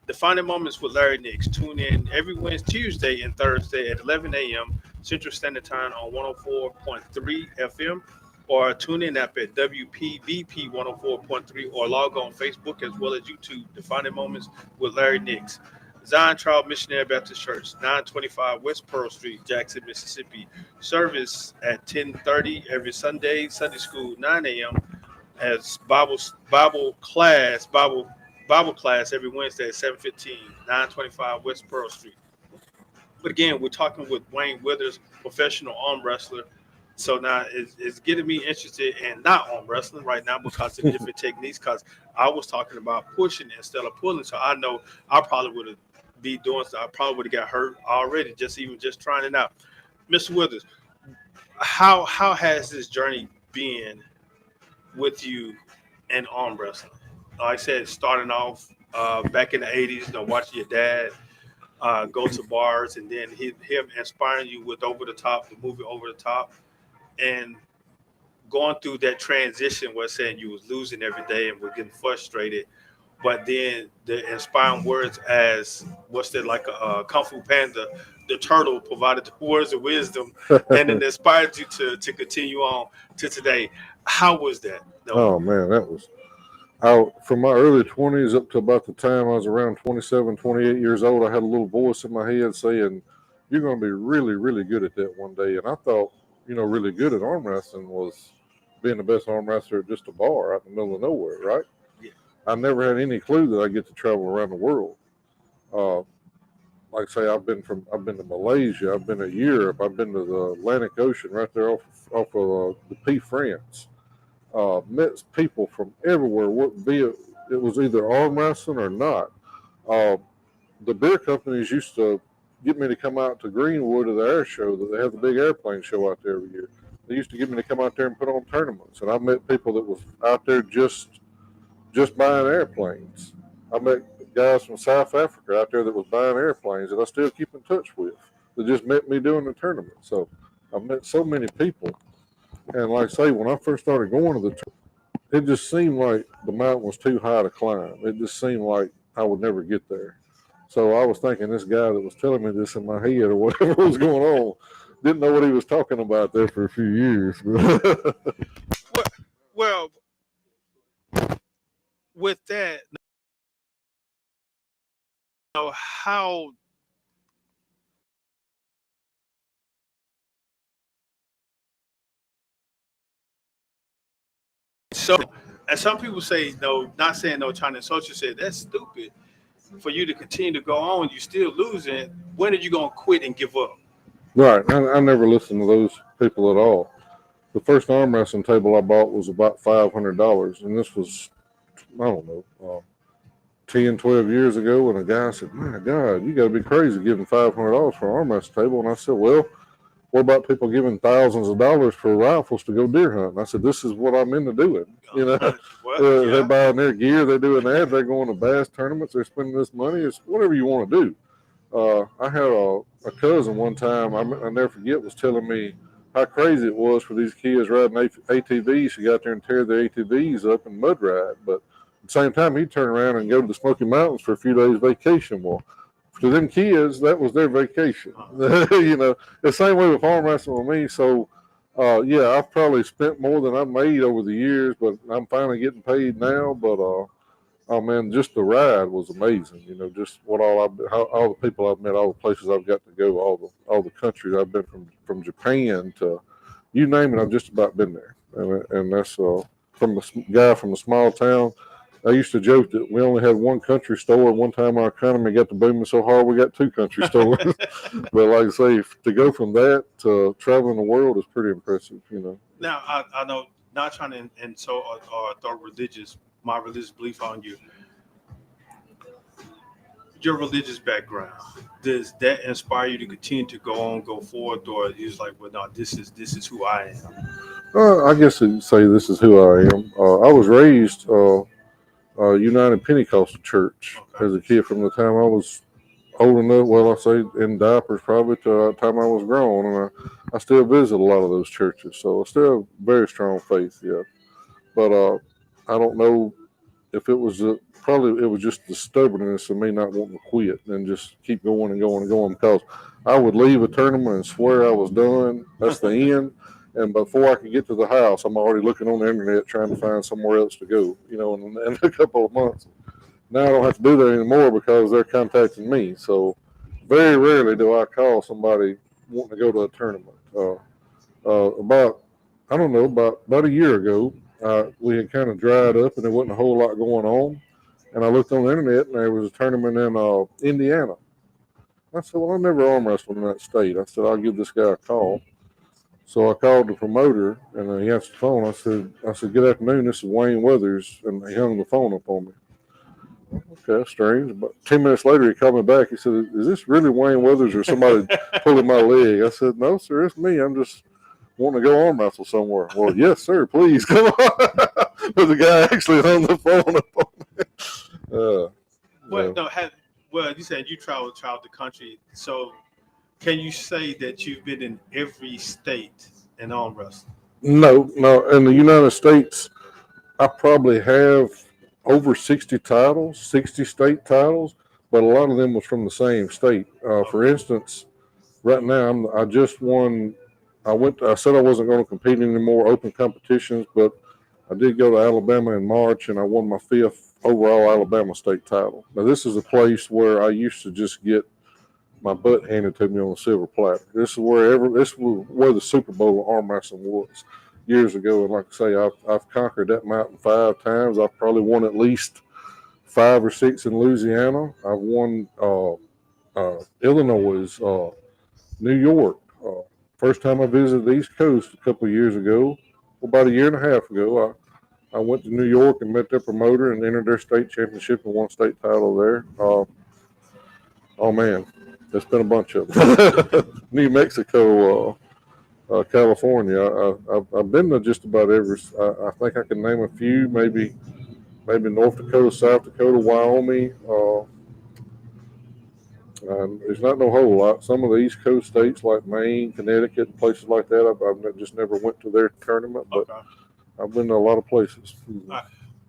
Defining Moments with Larry Nix. Tune in every Wednesday, Tuesday, and Thursday at 11 a.m. Central Standard Time on 104.3 FM. Or tune in app at WPVP 104.3 or log on Facebook as well as YouTube. Defining Moments with Larry Nix. Zion Trial Missionary Baptist Church, 925 West Pearl Street, Jackson, Mississippi. Service at 10:30 every Sunday. Sunday school, 9 a.m. as Bible class every Wednesday at 7:15, 925 West Pearl Street. But again, we're talking with Wayne Withers, professional arm wrestler. So now it's getting me interested in not arm wrestling right now because of different techniques. Because I was talking about pushing instead of pulling. So I know I probably would have be doing so. I probably would have got hurt already just trying it out. Mr. Withers, how has this journey been with you in arm wrestling? Like I said, starting off back in the 80s, watching your dad go to bars, and then him inspiring you with Over the Top, the movie Over the Top. And going through that transition where saying you was losing every day and were getting frustrated, but then the inspiring words as what's that, like a Kung Fu Panda, the turtle provided the words of wisdom and it inspired you to continue on to today. How was that?
Oh man, that was from my early 20s up to about the time I was around 27, 28 years old. I had a little voice in my head saying, you're going to be really, really good at that one day. And I thought, really good at arm wrestling was being the best arm wrestler at just a bar out in the middle of nowhere, right?
Yeah.
I never had any clue that I get to travel around the world. Like I say, I've been to Malaysia, I've been to Europe, I've been to the Atlantic Ocean right there off of the P France. Met people from everywhere. It was either arm wrestling or not. The beer companies used to get me to come out to Greenwood to the air show that they have the big airplane show out there every year. They used to get me to come out there and put on tournaments, and I met people that was out there just buying airplanes. I met guys from South Africa out there that was buying airplanes that I still keep in touch with. That just met me doing the tournament. So I've met so many people, and like I say, when I first started going to the tournament, it just seemed like the mountain was too high to climb. It just seemed like I would never get there. So I was thinking this guy that was telling me this in my head or whatever was going on didn't know what he was talking about there for a few years.
well, with that, how so, and some people say no, not saying no, trying to insult you, say that's stupid. For you to continue to go on, you still losing. When are you gonna quit and give up?
Right. I never listened to those people at all. The first arm wrestling table I bought was about $500, and this was, I don't know, 10, 12 years ago. And a guy said, "My God, you got to be crazy giving $500 for an arm wrestling table." And I said, "Well, what about people giving thousands of dollars for rifles to go deer hunting?" I said, "This is what I'm into doing." They're buying their gear, they're doing that, they're going to bass tournaments, they're spending this money. It's whatever you want to do. I had a cousin one time, I never forget, was telling me how crazy it was for these kids riding ATVs to get out there and tear their ATVs up and mud ride. But at the same time, he'd turn around and go to the Smoky Mountains for a few days vacation. Well, to them kids, that was their vacation. The same way with arm wrestling with me. So, yeah, I've probably spent more than I've made over the years, but I'm finally getting paid now. But oh man, just the ride was amazing. Just all the people I've met, all the places I've got to go, all the countries I've been from Japan to you name it, I've just about been there. And that's from the guy from a small town. I used to joke that we only had one country store. One time our economy got to booming so hard we got two country stores. But like I say, to go from that to traveling the world is pretty impressive.
Now, I know, not trying to insult or throw my religious belief on you. Your religious background, does that inspire you to continue to go forward, or is like, well, no, this is who I am?
I guess you'd say this is who I am. I was raised United Pentecostal Church as a kid from the time I was old enough. Well, I say in diapers probably to the time I was grown, and I still visit a lot of those churches. So I still have very strong faith. Yeah, but I don't know if it was probably it was just the stubbornness of me not wanting to quit and just keep going and going and going because I would leave a tournament and swear I was done. That's the end. And before I could get to the house, I'm already looking on the internet trying to find somewhere else to go, in a couple of months. Now I don't have to do that anymore because they're contacting me. So very rarely do I call somebody wanting to go to a tournament. About I don't know about a year ago, we had kind of dried up and there wasn't a whole lot going on. And I looked on the internet and there was a tournament in Indiana. I said, well, I never arm wrestled in that state. I said, I'll give this guy a call. So I called the promoter and he answered the phone. I said, good afternoon. This is Wayne Weathers, and he hung the phone up on me. Okay, strange. But 10 minutes later, he called me back. He said, is this really Wayne Weathers or somebody pulling my leg? I said, no, sir, it's me. I'm just wanting to go arm wrestle somewhere. Well, yes, sir, please come on. But the guy actually hung the phone up on me.
Well, you said you traveled the country. So can you say that you've been in every state in arm wrestling?
No. In the United States, I probably have over 60 titles, 60 state titles, but a lot of them was from the same state. For instance, right now I just won. I said I wasn't going to compete in any more open competitions, but I did go to Alabama in March, and I won my 5th overall Alabama state title. Now this is a place where I used to just get my butt handed to me on a silver platter. This is where the Super Bowl of arm wrestling was years ago. And like I say, I've conquered that mountain 5 times. I've probably won at least 5 or 6 in Louisiana. I've won Illinois, New York. First time I visited the East Coast a couple of years ago, about a year and a half ago, I went to New York and met their promoter and entered their state championship and won state title there. Oh man, there's been a bunch of them. New Mexico, California. I've been to just about every. I think I can name a few. Maybe North Dakota, South Dakota, Wyoming. There's not no whole lot. Some of the East Coast states like Maine, Connecticut, and places like that. I've just never went to their tournament, but okay. I've been to a lot of places.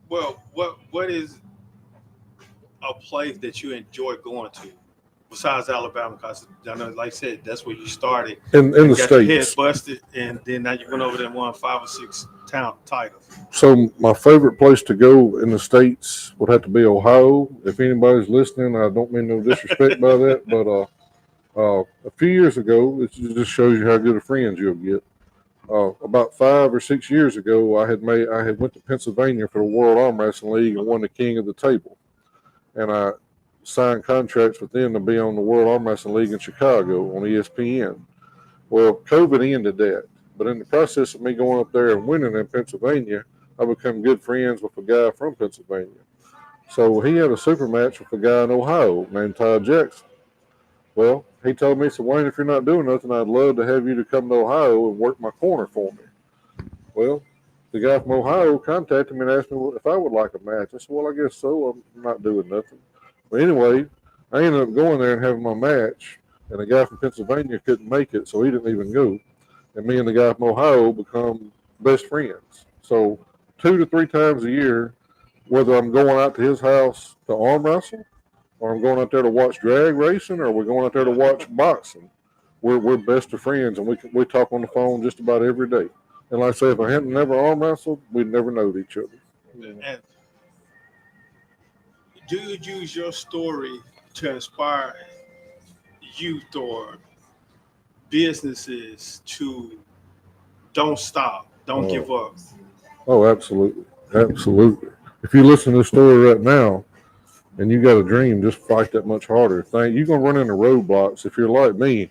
Well, what is a place that you enjoy going to besides Alabama? Because I know, like I said, that's where you started.
In the
got
states,
your head busted, and then now you went over there and won 5 or 6 town titles.
So my favorite place to go in the states would have to be Ohio. If anybody's listening, I don't mean no disrespect by that, but a few years ago, it just shows you how good of friends you'll get. About 5 or 6 years ago, I had went to Pennsylvania for the World Arm Wrestling League and won the King of the Table, and I signed contracts with them to be on the World Arm Wrestling League in Chicago on ESPN. Well, COVID ended that, but in the process of me going up there and winning in Pennsylvania, I became good friends with a guy from Pennsylvania. So he had a super match with a guy in Ohio named Todd Jackson. Well, he told me, so Wayne, if you're not doing nothing, I'd love to have you to come to Ohio and work my corner for me. Well, the guy from Ohio contacted me and asked me if I would like a match. I said, well, I guess so. I'm not doing nothing. But anyway, I ended up going there and having my match, and the guy from Pennsylvania couldn't make it, so he didn't even go. And me and the guy from Ohio become best friends. So 2 to 3 times a year, whether I'm going out to his house to arm wrestle, or I'm going out there to watch drag racing, or we're going out there to watch boxing, we're best of friends, and we talk on the phone just about every day. And like I say, if I hadn't never arm wrestled, we'd never know each other.
And do you use your story to inspire youth or businesses to don't stop, don't give up?
Oh, absolutely, absolutely. If you listen to the story right now, and you got a dream, just fight that much harder. You're gonna run into roadblocks. If you're like me,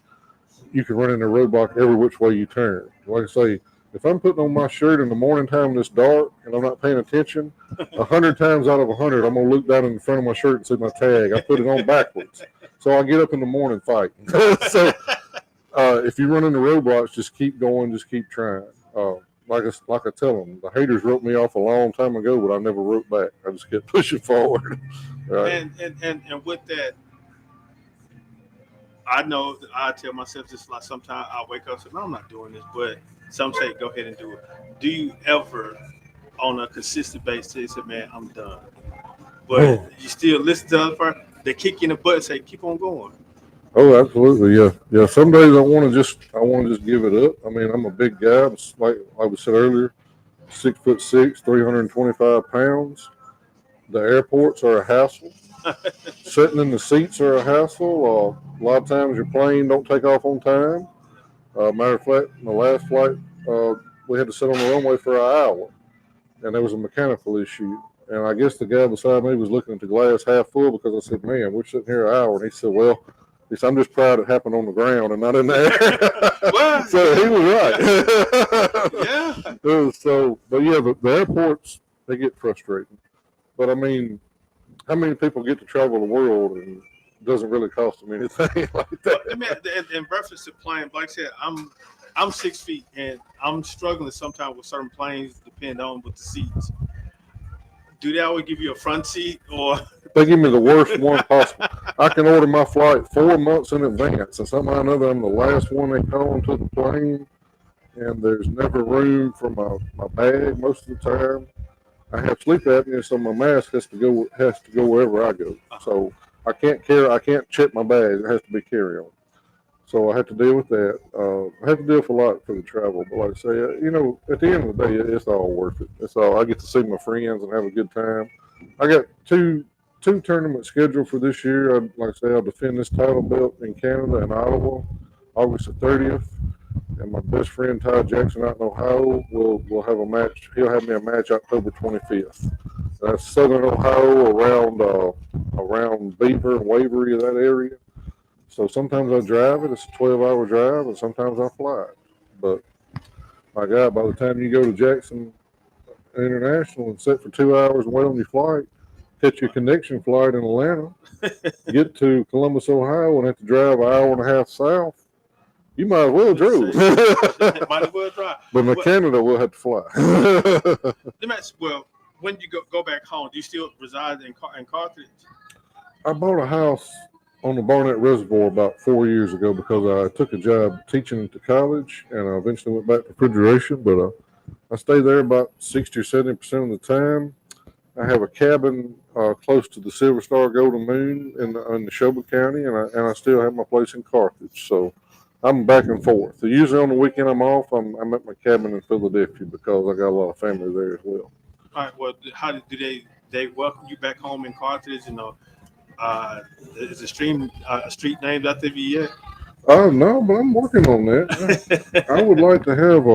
you can run into a roadblock every which way you turn. Like I say, if I'm putting on my shirt in the morning time and it's dark and I'm not paying attention, 100 times out of 100, I'm gonna look down in the front of my shirt and see my tag. I put it on backwards, so I get up in the morning fighting. So if you run into roadblocks, just keep going, just keep trying. Like I tell them, the haters wrote me off a long time ago, but I never wrote back. I just kept pushing forward. Right.
And with that, I know I tell myself just like sometimes I wake up and say, no, I'm not doing this, but some say go ahead and do it. Do you ever on a consistent basis say, man, I'm done? But you still listen to the other part, they kick you in the butt and say, keep on going.
Oh, absolutely, yeah, yeah. Some days I want to just give it up. I mean, I'm a big guy. Like we said earlier, 6'6", 325 pounds. The airports are a hassle. Sitting in the seats are a hassle. A lot of times your plane don't take off on time. Matter of fact, my last flight, we had to sit on the runway for an hour, and there was a mechanical issue. And I guess the guy beside me was looking at the glass half full because I said, "Man, we're sitting here an hour." And he said, "Well," he said, "I'm just proud it happened on the ground and not in the air." So he was right.
Yeah.
So, but yeah, the airports, they get frustrating. But I mean, how many people get to travel the world and it doesn't really cost them anything like that?
But, I mean, in reference to plane, like I said, I'm 6 feet and I'm struggling sometimes with certain planes, depending on with the seats. Do they always give you a front seat or?
They give me the worst one possible. I can order my flight 4 months in advance, and somehow or another I'm the last one they call into the plane, and there's never room for my bag most of the time. I have sleep apnea, so my mask has to go wherever I go. So I can't check my bag. It has to be carry on. So I have to deal with that. I have to deal with a lot for the travel. But like I say, at the end of the day, it's all worth it. It's all. I get to see my friends and have a good time. I got two tournaments scheduled for this year. Like I say, I'll defend this title belt in Canada and Ottawa, August the 30th. And my best friend Ty Jackson out in Ohio will have a match. He'll have me a match October 25th. That's Southern Ohio around Beaver and Waverly, that area. So sometimes I drive it. It's a 12-hour drive, and sometimes I fly it. But my God, by the time you go to Jackson International and sit for 2 hours and wait on your flight, catch your connection flight in Atlanta, get to Columbus, Ohio, and have to drive an hour and a half south, you might as well drove.
Might as well drive.
But in Canada, we'll have to fly.
Well, when you go back home, do you still reside in Carthage?
I bought a house on the Barnett Reservoir about 4 years ago because I took a job teaching at the college, and I eventually went back to refrigeration. But I stay there about 60 or 70% of the time. I have a cabin close to the Silver Star Golden Moon in the Neshoba County, and I still have my place in Carthage. So I'm back and forth. So usually on the weekend I'm off. I'm at my cabin in Philadelphia because I got a lot of family there as well.
All right. Well, how do they welcome you back home in Carthage? Is the street named after you yet?
No, but I'm working on that. I would like to have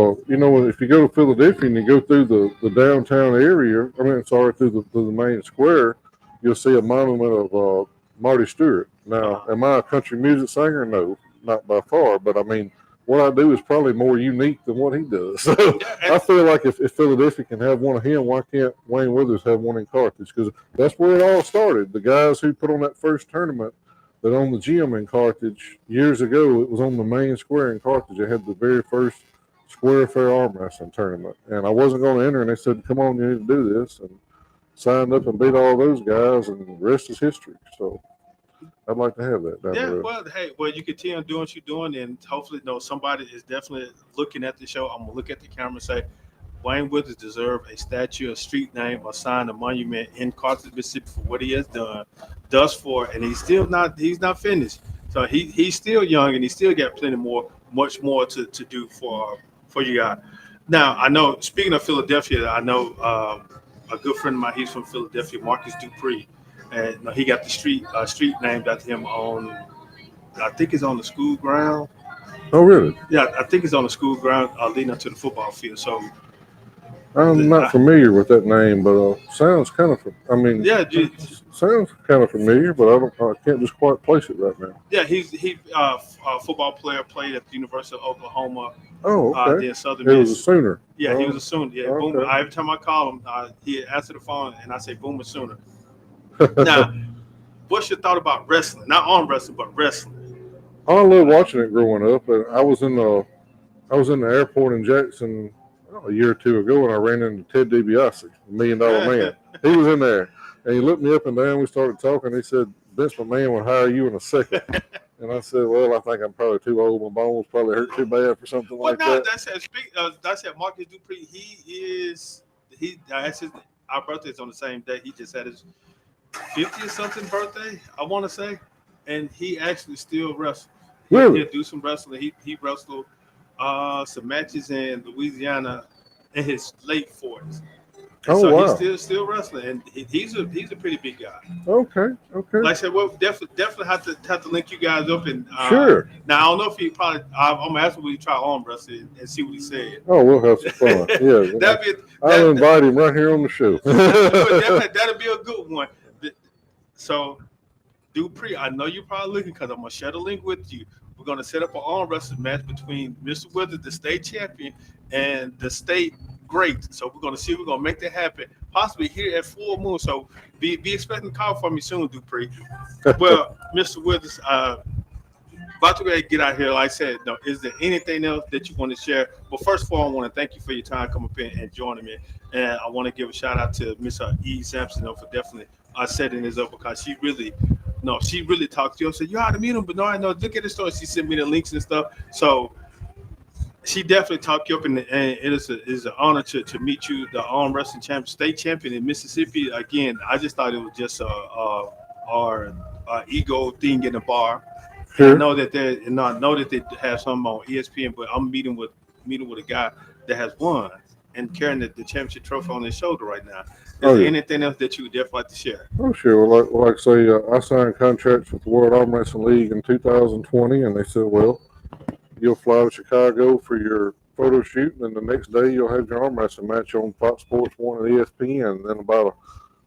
if you go to Philadelphia and you go through the downtown area, through the main square, you'll see a monument of Marty Stewart. Now, am I a country music singer? No, not by far. But I mean, what I do is probably more unique than what he does. So I feel like if Philadelphia can have one of him, why can't Wayne Withers have one in Carthage? Because that's where it all started. The guys who put on that first tournament that owned the gym in Carthage years ago, it was on the main square in Carthage. They had the very first Square Fair arm wrestling tournament. And I wasn't going to enter, and they said, come on, you need to do this. And signed up and beat all those guys, and the rest is history. So I'd like to have that down the
Yeah,
road.
well, hey, well, you continue doing what you're doing, and hopefully, somebody is definitely looking at the show. I'm gonna look at the camera and say, Wayne Withers deserves a statue, a street name, a sign, a monument in Carthage, Mississippi for what he has done, thus far, and he's not finished. So he's still young, and he still got plenty more, much more to do for you guys. Now, I know. Speaking of Philadelphia, I know a good friend of mine. He's from Philadelphia, Marcus Dupree, and he got the street named after him on. I think it's on the school ground.
Oh, really?
Yeah, I think it's on the school ground leading up to the football field. So,
I'm not familiar with that name, but sounds kind of. I mean,
yeah,
sounds kind of familiar, but I can't just quite place it right now.
yeah, he a football player played at the University of Oklahoma.
Oh, okay.
Then Southern
It was a
Miss.
Sooner.
Yeah, he was a Sooner. Yeah,
Okay.
Boom. Every time I call him, he answered the phone, and I say Boomer Sooner. Now, what's your thought about wrestling? Not arm wrestling, but wrestling.
I love watching it growing up, and I was in the airport in Jackson a year or two ago, and I ran into Ted DiBiase, $1 Million Man. He was in there, and he looked me up and down. We started talking. He said, "Vince McMahon would hire you in a second." And I said, "Well, I think I'm probably too old. My bones probably hurt too bad for something
Well,
like
no,
that."
that's it. Marcus Dupree. That's his. Our birthday's on the same day. He just had his 50 or something birthday, I want to say, and he actually still wrestles.
Really?
He'll do some wrestling. He wrestled some matches in Louisiana in his late 40s. And
Oh,
so
wow.
he's still wrestling, and he's a pretty big guy.
Okay.
Like I said, well, definitely have to link you guys up. And
Sure.
Now I don't know if he probably. I'm gonna ask him will he try arm wrestling and see what he said.
Oh, we'll have some fun. Yeah. I'll invite him right here on the show.
That'll be a good one. So, Dupree, I know you're probably looking because I'm gonna share the link with you. We're gonna set up an arm wrestling match between Mr. Withers, the state champion, and the state great. So we're gonna see if we're gonna make that happen. Possibly here at Full Moon. So be expecting a call from me soon, Dupree. Well, Mr. Withers, about to go ahead and get out here. Like I said, no, is there anything else that you want to share? Well, first of all, I want to thank you for your time coming up in and joining me. And I want to give a shout out to Miss E. Sampson for definitely setting this up because she really talked to you. I said, you ought to meet him, but no, I know. Look at the story. She sent me the links and stuff. So she definitely talked you up, and it is an honor to meet you, the arm wrestling champion, state champion in Mississippi. Again, I just thought it was just our ego thing in the bar.
Sure.
I know that they have something on ESPN, but I'm meeting with a guy that has won and carrying the championship trophy on his shoulder right now. Is there anything else that you would definitely like to share?
Oh, sure. Well, like I say, I signed contracts with the World Arm Wrestling League in 2020, and they said, well, you'll fly to Chicago for your photo shoot, and then the next day you'll have your arm wrestling match on Fox Sports 1 and ESPN. And then about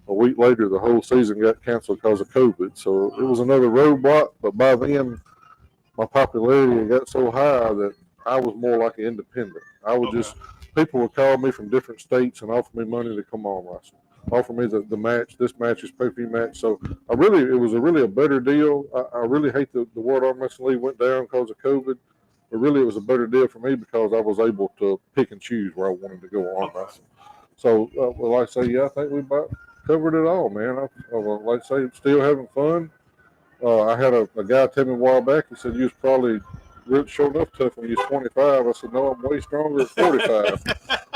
a week later, the whole season got canceled because of COVID. So it was another roadblock, but by then, my popularity got so high that I was more like an independent. I would people would call me from different states and offer me money to come on wrestle. Offer me the match. This match is pay-per-view match. So it was really a better deal. I really hate the World Arm Wrestling League went down because of COVID, but really it was a better deal for me because I was able to pick and choose where I wanted to go arm wrestling. So, like I say, I think we about covered it all, man. Like I say, still having fun. I had a guy tell me a while back. He said you was probably showed enough tough when you was 25. I said no, I'm way stronger at 45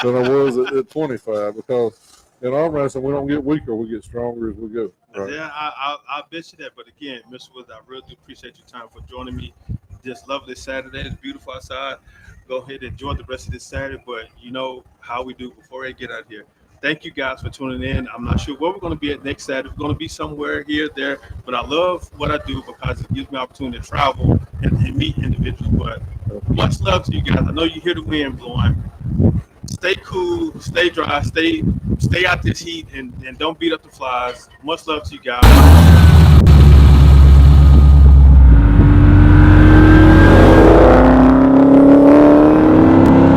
than I was at 25 because in arm wrestling we don't get weaker, we get stronger as we go.
Right? Yeah, I bet you that. But again, Mr. Woods, I really do appreciate your time for joining me this lovely Saturday. It's beautiful outside. Go ahead and enjoy the rest of this Saturday. But you know how we do before I get out here. Thank you guys for tuning in. I'm not sure where we're going to be at next Saturday. We're going to be somewhere here, there. But I love what I do because it gives me opportunity to travel and meet individuals. But much love to you guys. I know you hear the wind blowing. Stay cool, stay dry, stay out this heat, and don't beat up the flies. Much love to you guys.